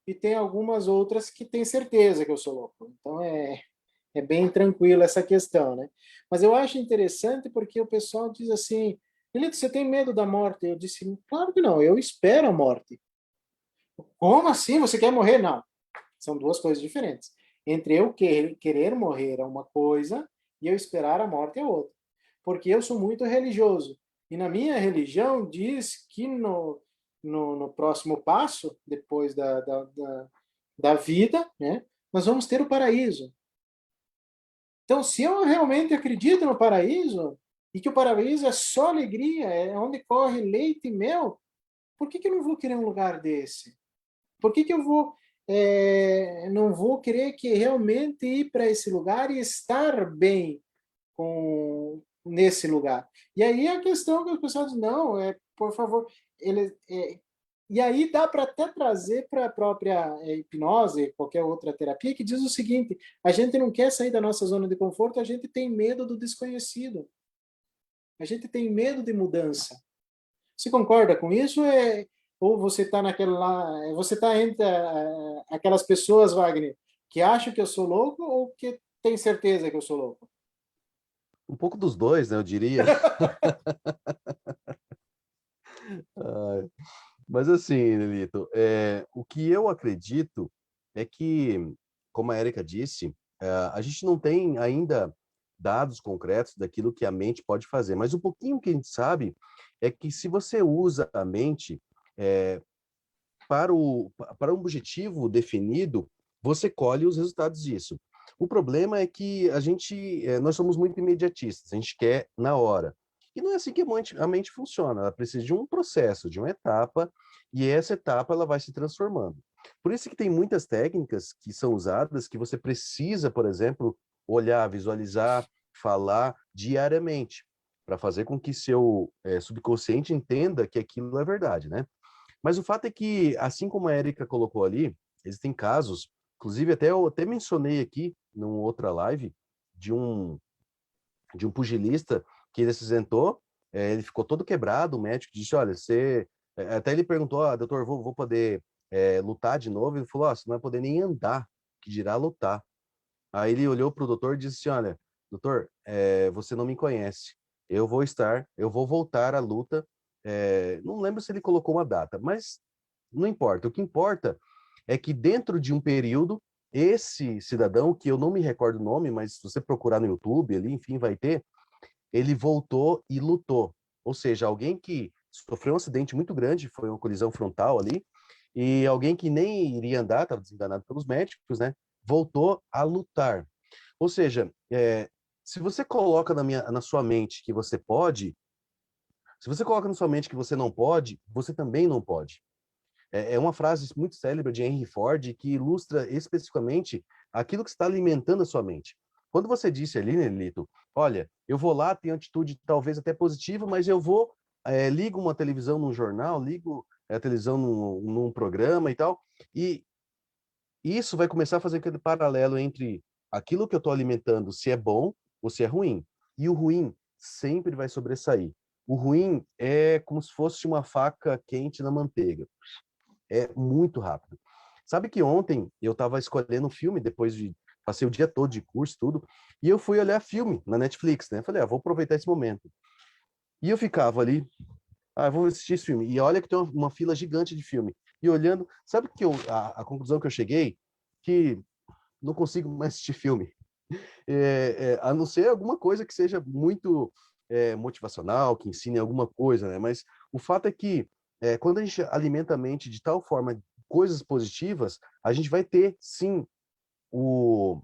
E tem algumas outras que têm certeza que eu sou louco. Então é bem tranquilo essa questão, né? Mas eu acho interessante porque o pessoal diz assim, Lilito, você tem medo da morte? Eu disse, claro que não, eu espero a morte. Como assim? Você quer morrer? Não. São duas coisas diferentes. Entre eu querer morrer é uma coisa e eu esperar a morte é outra. Porque eu sou muito religioso. E na minha religião diz que no próximo passo, depois da vida, né, nós vamos ter o paraíso. Então, se eu realmente acredito no paraíso, e que o paraíso é só alegria, é onde corre leite e mel, por que eu não vou querer um lugar desse? Por que eu não vou querer que realmente ir para esse lugar e estar bem nesse lugar? E aí a questão que o pessoal diz, não, por favor, e aí dá para até trazer para a própria hipnose, qualquer outra terapia, que diz o seguinte, a gente não quer sair da nossa zona de conforto, a gente tem medo do desconhecido. A gente tem medo de mudança. Você concorda com isso? Ou você está naquela lá, você está entre aquelas pessoas, Wagner, que acham que eu sou louco ou que tem certeza que eu sou louco? Um pouco dos dois, né, eu diria. Mas assim, Lelito, o que eu acredito é que, como a Érica disse, a gente não tem ainda dados concretos daquilo que a mente pode fazer, mas um pouquinho que a gente sabe é que se você usa a mente para um objetivo definido, você colhe os resultados disso. O problema é que nós somos muito imediatistas, a gente quer na hora. E não é assim que a mente funciona, ela precisa de um processo, de uma etapa, e essa etapa ela vai se transformando. Por isso que tem muitas técnicas que são usadas que você precisa, por exemplo, olhar, visualizar, falar diariamente, para fazer com que seu subconsciente entenda que aquilo é verdade, né? Mas o fato é que, assim como a Érica colocou ali, existem casos, inclusive eu até mencionei aqui, numa outra live, de um, de um pugilista que ele se acidentou, ele ficou todo quebrado, o médico disse, olha, até ele perguntou, doutor, vou poder lutar de novo? Ele falou, você não vai poder nem andar, que dirá lutar. Aí ele olhou para o doutor e disse assim, olha, doutor, você não me conhece, eu vou voltar à luta, não lembro se ele colocou uma data, mas não importa, o que importa é que dentro de um período, esse cidadão, que eu não me recordo o nome, mas se você procurar no YouTube ali, enfim, vai ter, ele voltou e lutou, ou seja, alguém que sofreu um acidente muito grande, foi uma colisão frontal ali, e alguém que nem iria andar, estava desenganado pelos médicos, né? Voltou a lutar. Ou seja, se você coloca na sua mente que você pode, se você coloca na sua mente que você não pode, você também não pode. É uma frase muito célebre de Henry Ford que ilustra especificamente aquilo que está alimentando a sua mente. Quando você disse ali, Nelito, olha, eu vou lá, tenho atitude talvez até positiva, mas eu vou, ligo uma televisão num jornal, ligo a televisão num programa e tal, e isso vai começar a fazer aquele paralelo entre aquilo que eu estou alimentando, se é bom ou se é ruim. E o ruim sempre vai sobressair. O ruim é como se fosse uma faca quente na manteiga. É muito rápido. Sabe que ontem eu estava escolhendo um filme, passei o dia todo de curso, tudo, e eu fui olhar filme na Netflix, né? Falei, vou aproveitar esse momento. E eu ficava ali, vou assistir esse filme. E olha que tem uma fila gigante de filme. E olhando, sabe que a conclusão que eu cheguei? Que não consigo mais assistir filme. A não ser alguma coisa que seja muito motivacional, que ensine alguma coisa, né? Mas o fato é que quando a gente alimenta a mente de tal forma coisas positivas, a gente vai ter, sim, um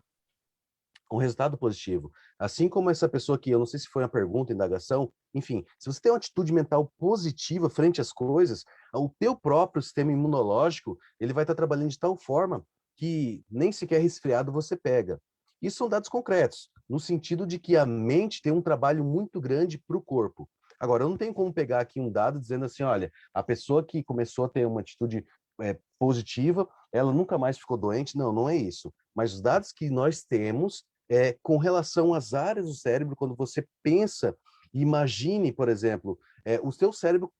resultado positivo. Assim como essa pessoa que, eu não sei se foi uma pergunta, indagação, enfim, se você tem uma atitude mental positiva frente às coisas, o teu próprio sistema imunológico, ele vai estar trabalhando de tal forma que nem sequer resfriado você pega. Isso são dados concretos, no sentido de que a mente tem um trabalho muito grande para o corpo. Agora, eu não tenho como pegar aqui um dado dizendo assim, olha, a pessoa que começou a ter uma atitude positiva, ela nunca mais ficou doente. Não, não é isso. Mas os dados que nós temos com relação às áreas do cérebro, quando você pensa, imagine, por exemplo, o seu cérebro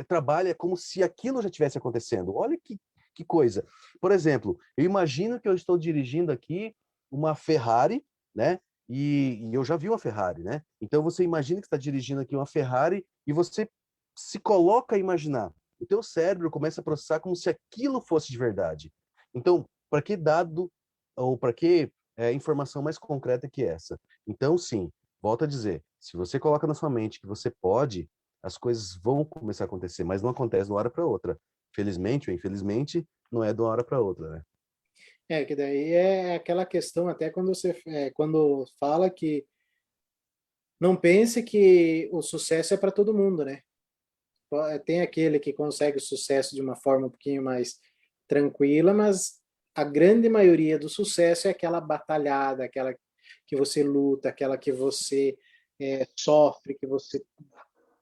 trabalha como se aquilo já estivesse acontecendo. Olha que coisa. Por exemplo, eu imagino que eu estou dirigindo aqui uma Ferrari, né? E eu já vi uma Ferrari, né? Então você imagina que está dirigindo aqui uma Ferrari e você se coloca a imaginar. O teu cérebro começa a processar como se aquilo fosse de verdade. Então, para que dado ou para que informação mais concreta que essa? Então, sim, volto a dizer, se você coloca na sua mente que você pode, as coisas vão começar a acontecer, mas não acontece de uma hora para outra. Felizmente ou infelizmente, não é de uma hora para outra, né? Que daí é aquela questão, até quando quando fala que não pense que o sucesso é para todo mundo, né? Tem aquele que consegue o sucesso de uma forma um pouquinho mais tranquila, mas a grande maioria do sucesso é aquela batalhada, aquela que você luta, aquela que você sofre, que você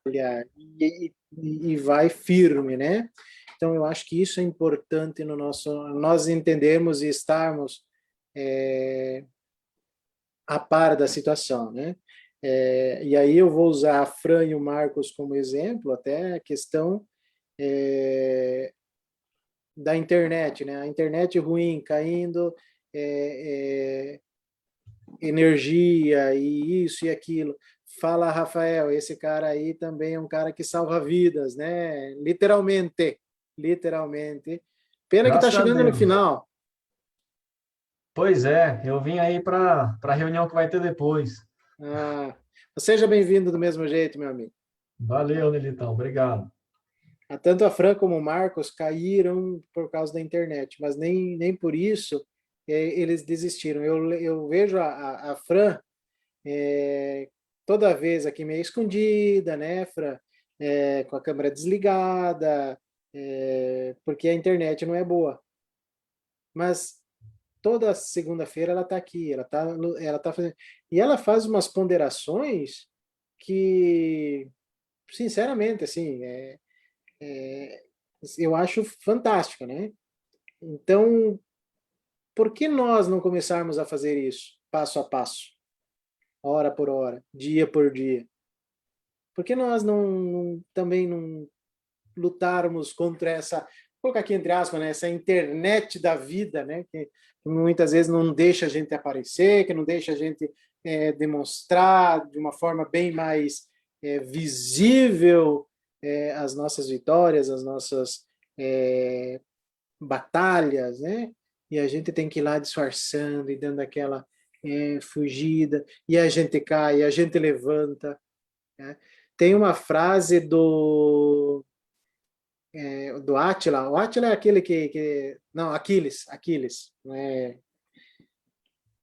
olha e vai firme, né? Então eu acho que isso é importante no nós entendermos e estarmos a par da situação, né? E aí eu vou usar a Fran e o Marcos como exemplo, até a questão da internet, né? A internet ruim, caindo, energia e isso e aquilo. Fala, Rafael, esse cara aí também é um cara que salva vidas, né? Literalmente, literalmente. Pena que está Graças a chegando no Deus. final. Pois é, eu vim aí para a reunião que vai ter depois. Ah, seja bem-vindo do mesmo jeito, meu amigo. Valeu, Nelitão, obrigado. Tanto a Fran como o Marcos caíram por causa da internet, mas nem por isso eles desistiram. Eu vejo a Fran toda vez aqui meio escondida, né, Fran? Com a câmera desligada, porque a internet não é boa. Mas toda segunda-feira ela está aqui, ela tá fazendo. E ela faz umas ponderações que, sinceramente, assim, eu acho fantástica, né? Então, por que nós não começarmos a fazer isso, passo a passo, hora por hora, dia por dia? Por que nós também não lutarmos contra essa, vou colocar aqui entre aspas, né, essa internet da vida, né, que muitas vezes não deixa a gente aparecer, que não deixa a gente demonstrar de uma forma bem mais visível as nossas vitórias, as nossas batalhas, né? E a gente tem que ir lá disfarçando e dando aquela fugida, e a gente cai, a gente levanta, né? Tem uma frase do Átila. O Átila é aquele não, Aquiles, né?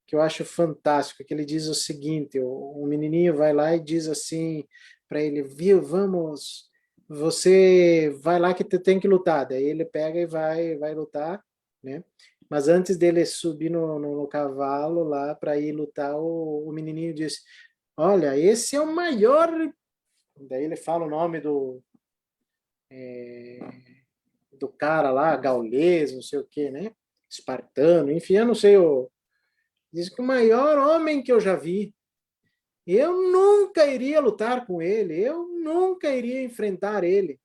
Que eu acho fantástico, que ele diz o seguinte, o menininho vai lá e diz assim para ele, viu, vamos, você vai lá que tu tem que lutar. Daí ele pega e vai lutar, né? Mas antes dele subir no cavalo lá para ir lutar, o menininho diz, olha, esse é o maior... Daí ele fala o nome do cara lá, gaulês, não sei o que, né? Espartano, enfim, eu não sei. Diz que o maior homem que eu já vi. Eu nunca iria lutar com ele, eu nunca iria enfrentar ele.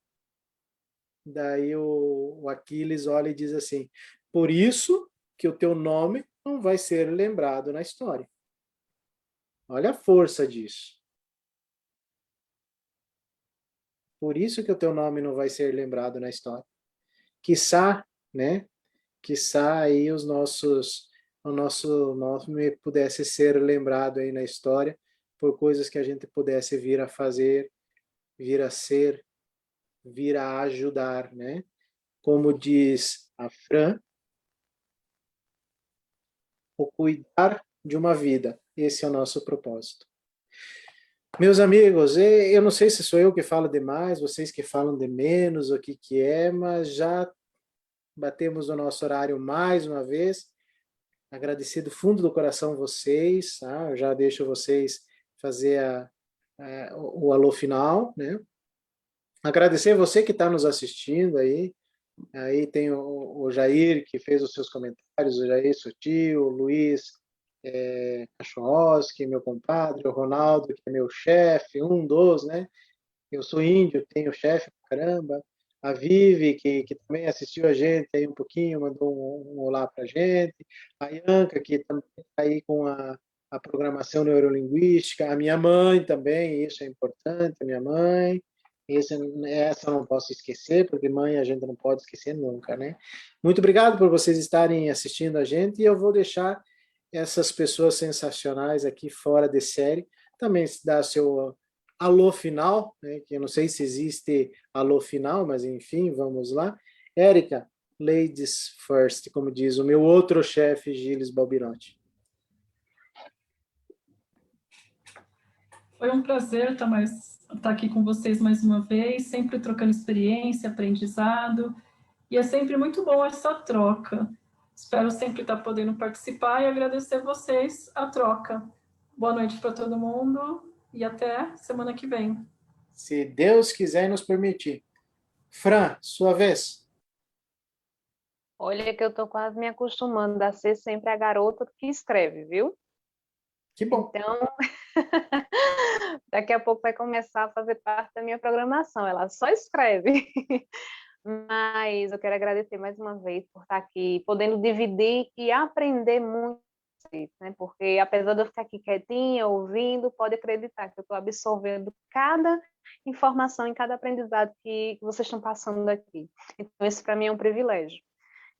Daí o Aquiles olha e diz assim: por isso que o teu nome não vai ser lembrado na história. Olha a força disso. Por isso que o teu nome não vai ser lembrado na história. Quiçá, né? Quiçá aí o nosso nome pudesse ser lembrado aí na história por coisas que a gente pudesse vir a fazer, vir a ser, vir a ajudar, né? Como diz a Fran, o cuidar de uma vida esse é o nosso propósito. Meus amigos, eu não sei se sou eu que falo demais, vocês que falam de menos, o que é, mas já batemos o nosso horário mais uma vez. Agradecer do fundo do coração vocês, tá? Eu já deixo vocês fazer o alô final, né? Agradecer você que está nos assistindo aí. Aí tem o Jair, que fez os seus comentários, o Jair Sutil, o Luiz Kachowski, meu compadre, o Ronaldo, que é meu chefe, um dos, né? Eu sou índio, tenho chefe pra caramba. A Vivi, que também assistiu a gente aí um pouquinho, mandou um olá pra gente. A Ianca, que também está aí com a programação neurolinguística. A minha mãe também, isso é importante, a minha mãe. Essa eu não posso esquecer, porque mãe a gente não pode esquecer nunca, né? Muito obrigado por vocês estarem assistindo a gente, e eu vou deixar essas pessoas sensacionais aqui fora de série também dar seu alô final, né? Que eu não sei se existe alô final, mas enfim, vamos lá. Érica, ladies first, como diz o meu outro chefe, Gilles Balbirotti. Foi um prazer estar aqui com vocês mais uma vez, sempre trocando experiência, aprendizado, e é sempre muito bom essa troca. Espero sempre estar podendo participar e agradecer vocês a troca. Boa noite para todo mundo e até semana que vem. Se Deus quiser e nos permitir. Fran, sua vez. Olha que eu tô quase me acostumando a ser sempre a garota que escreve, viu? Que bom. Então, daqui a pouco vai começar a fazer parte da minha programação. Ela só escreve. Mas eu quero agradecer mais uma vez por estar aqui, podendo dividir e aprender muito, né? Porque apesar de eu ficar aqui quietinha, ouvindo, pode acreditar que eu estou absorvendo cada informação e cada aprendizado que vocês estão passando aqui. Então, isso para mim é um privilégio.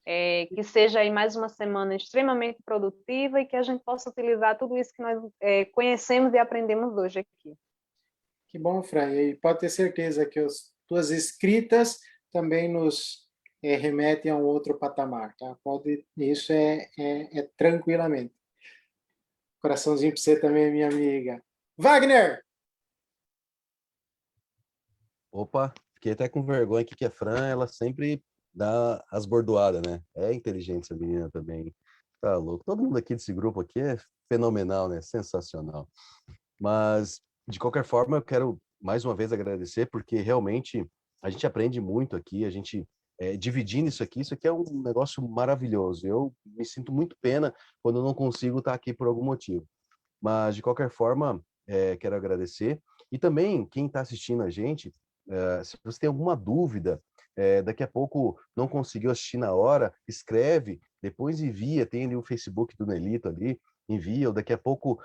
Que seja aí mais uma semana extremamente produtiva e que a gente possa utilizar tudo isso que nós conhecemos e aprendemos hoje aqui. Que bom, Fran. E pode ter certeza que as tuas escritas também nos remetem a um outro patamar, tá? Isso é tranquilamente. Coraçãozinho para você também, minha amiga. Wagner! Opa, fiquei até com vergonha aqui que a Fran, ela sempre dá as bordoadas, né? É inteligente essa menina também. Tá louco. Todo mundo aqui desse grupo aqui é fenomenal, né? Sensacional. Mas, de qualquer forma, eu quero mais uma vez agradecer, porque realmente a gente aprende muito aqui, a gente dividindo isso aqui é um negócio maravilhoso. Eu me sinto muito pena quando eu não consigo estar aqui por algum motivo. Mas, de qualquer forma, quero agradecer. E também, quem está assistindo a gente, se você tem alguma dúvida, daqui a pouco não conseguiu assistir na hora, escreve, depois envia, tem ali o Facebook do Nelito ali, envia, ou daqui a pouco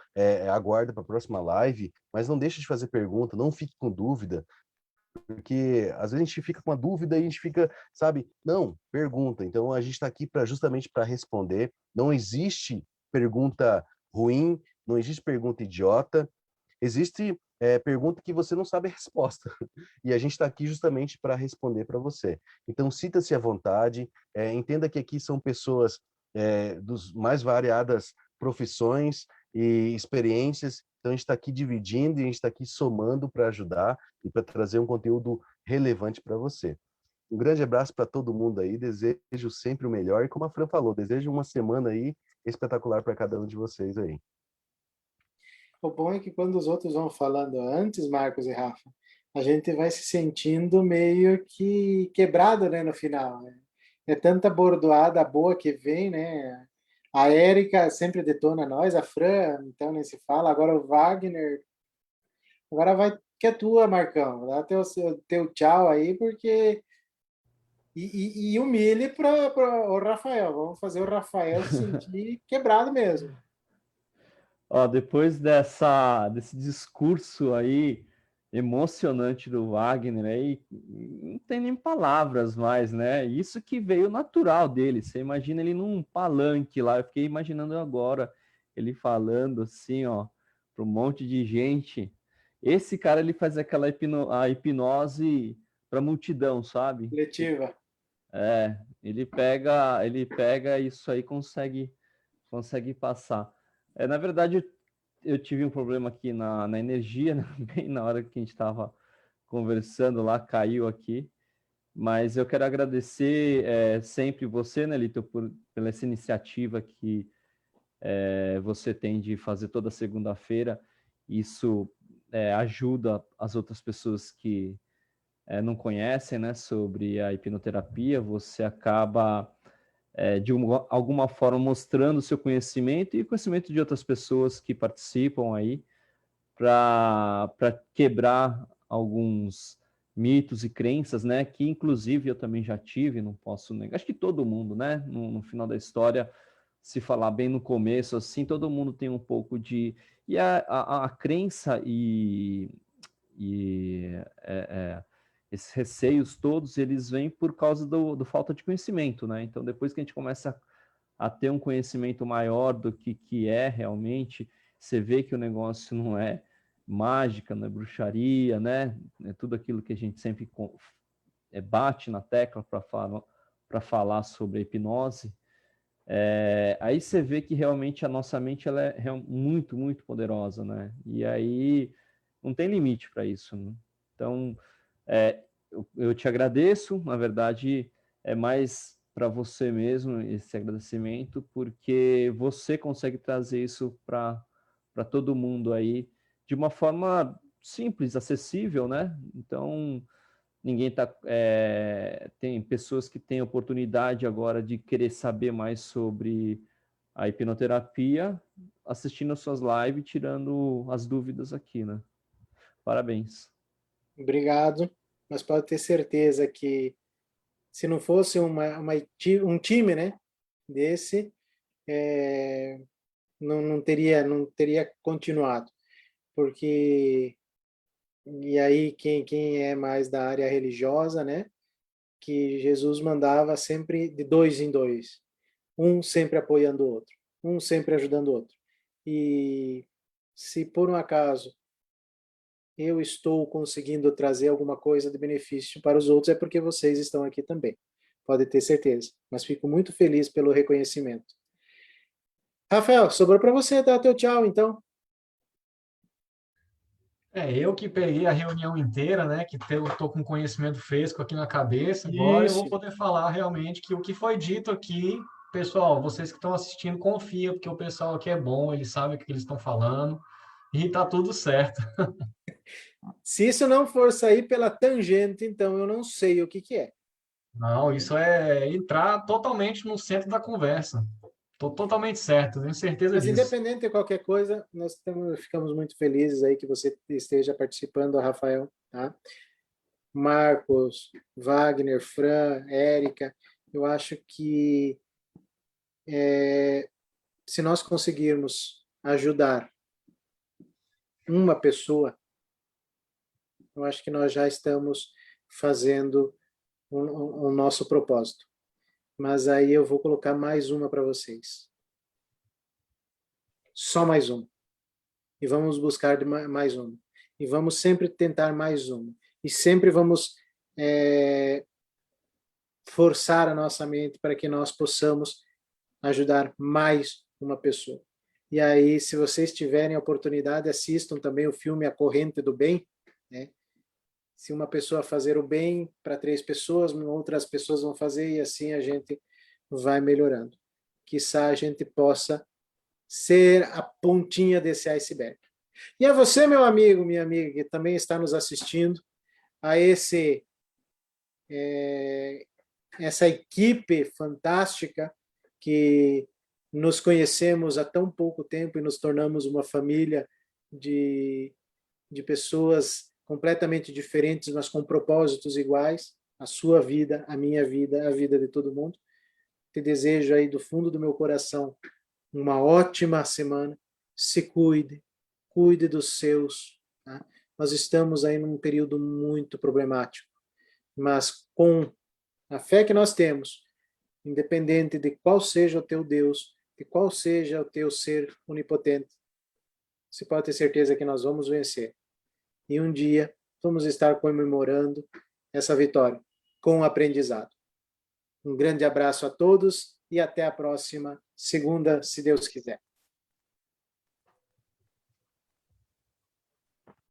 aguarda para a próxima live, mas não deixe de fazer pergunta, não fique com dúvida, porque às vezes a gente fica com a dúvida e a gente fica, sabe, não, pergunta. Então a gente está aqui justamente para responder, não existe pergunta ruim, não existe pergunta idiota, existe pergunta que você não sabe a resposta. E a gente está aqui justamente para responder para você. Então, sinta-se à vontade, entenda que aqui são pessoas dos mais variadas profissões e experiências. Então, a gente está aqui dividindo e a gente está aqui somando para ajudar e para trazer um conteúdo relevante para você. Um grande abraço para todo mundo aí, desejo sempre o melhor. E como a Fran falou, desejo uma semana aí espetacular para cada um de vocês aí. O bom é que quando os outros vão falando antes, Marcos e Rafa, a gente vai se sentindo meio que quebrado, né, no final. É tanta bordoada boa que vem, né? A Érica sempre detona nós, a Fran, então nem se fala. Agora o Wagner. Agora vai que é tua, Marcão. Dá teu tchau aí, porque. E humilhe para o Rafael. Vamos fazer o Rafael se sentir quebrado mesmo. Ó, depois desse discurso aí emocionante do Wagner, aí não tem nem palavras mais, né? Isso que veio natural dele. Você imagina ele num palanque lá. Eu fiquei imaginando agora ele falando assim, ó, para um monte de gente. Esse cara ele faz aquela hipnose para multidão, sabe? Coletiva. Ele pega isso aí, consegue passar. Na verdade, eu tive um problema aqui na energia, né? Bem na hora que a gente estava conversando lá, caiu aqui. Mas eu quero agradecer sempre você, né, Lito, pela essa iniciativa que você tem de fazer toda segunda-feira. Isso ajuda as outras pessoas que não conhecem, né, sobre a hipnoterapia. Você acaba, de alguma forma, mostrando o seu conhecimento e o conhecimento de outras pessoas que participam aí, para quebrar alguns mitos e crenças, né, que inclusive eu também já tive, não posso negar, acho que todo mundo, né, no final da história, se falar bem no começo, assim, todo mundo tem um pouco de... E a crença esses receios todos, eles vêm por causa do falta de conhecimento, né? Então, depois que a gente começa a ter um conhecimento maior do que é realmente, você vê que o negócio não é mágica, não é bruxaria, né? É tudo aquilo que a gente sempre bate na tecla para falar sobre a hipnose. Aí você vê que realmente a nossa mente ela é muito, muito poderosa, né? E aí não tem limite para isso, né? Então, eu te agradeço, na verdade, é mais para você mesmo esse agradecimento, porque você consegue trazer isso para todo mundo aí de uma forma simples, acessível, né? Então, ninguém tá. Tem pessoas que têm oportunidade agora de querer saber mais sobre a hipnoterapia, assistindo as suas lives, tirando as dúvidas aqui, né? Parabéns. Obrigado, mas pode ter certeza que se não fosse um time, né, desse, não teria continuado, porque e aí quem é mais da área religiosa, né, que Jesus mandava sempre de dois em dois, um sempre apoiando o outro, um sempre ajudando o outro. E se por um acaso eu estou conseguindo trazer alguma coisa de benefício para os outros, é porque vocês estão aqui também. Pode ter certeza. Mas fico muito feliz pelo reconhecimento. Rafael, sobrou para você dar teu tchau, então. Eu que peguei a reunião inteira, né? Que eu tô com conhecimento fresco aqui na cabeça. Agora eu vou Isso. poder falar realmente que o que foi dito aqui, pessoal, vocês que estão assistindo, confia, porque o pessoal aqui é bom, eles sabem o que eles estão falando e tá tudo certo. Se isso não for sair pela tangente, então eu não sei o que é. Não, isso é entrar totalmente no centro da conversa. Estou totalmente certo, tenho certeza Mas disso. independente de qualquer coisa, ficamos muito felizes aí que você esteja participando, Rafael, tá? Marcos, Wagner, Fran, Érica, eu acho que se nós conseguirmos ajudar uma pessoa, eu acho que nós já estamos fazendo o nosso propósito. Mas aí eu vou colocar mais uma para vocês. Só mais uma. E vamos buscar mais uma. E vamos sempre tentar mais uma. E sempre vamos forçar a nossa mente para que nós possamos ajudar mais uma pessoa. E aí, se vocês tiverem a oportunidade, assistam também o filme A Corrente do Bem, né? Se uma pessoa fazer o bem para 3 pessoas, outras pessoas vão fazer e assim a gente vai melhorando. Quiçá a gente possa ser a pontinha desse iceberg. E a você, meu amigo, minha amiga, que também está nos assistindo, a essa equipe fantástica que nos conhecemos há tão pouco tempo e nos tornamos uma família de pessoas completamente diferentes, mas com propósitos iguais, a sua vida, a minha vida, a vida de todo mundo. Te desejo aí do fundo do meu coração uma ótima semana. Se cuide, cuide dos seus. Tá? Nós estamos aí num período muito problemático, mas com a fé que nós temos, independente de qual seja o teu Deus, de qual seja o teu ser onipotente, você pode ter certeza que nós vamos vencer. E um dia vamos estar comemorando essa vitória com aprendizado. Um grande abraço a todos e até a próxima segunda, se Deus quiser.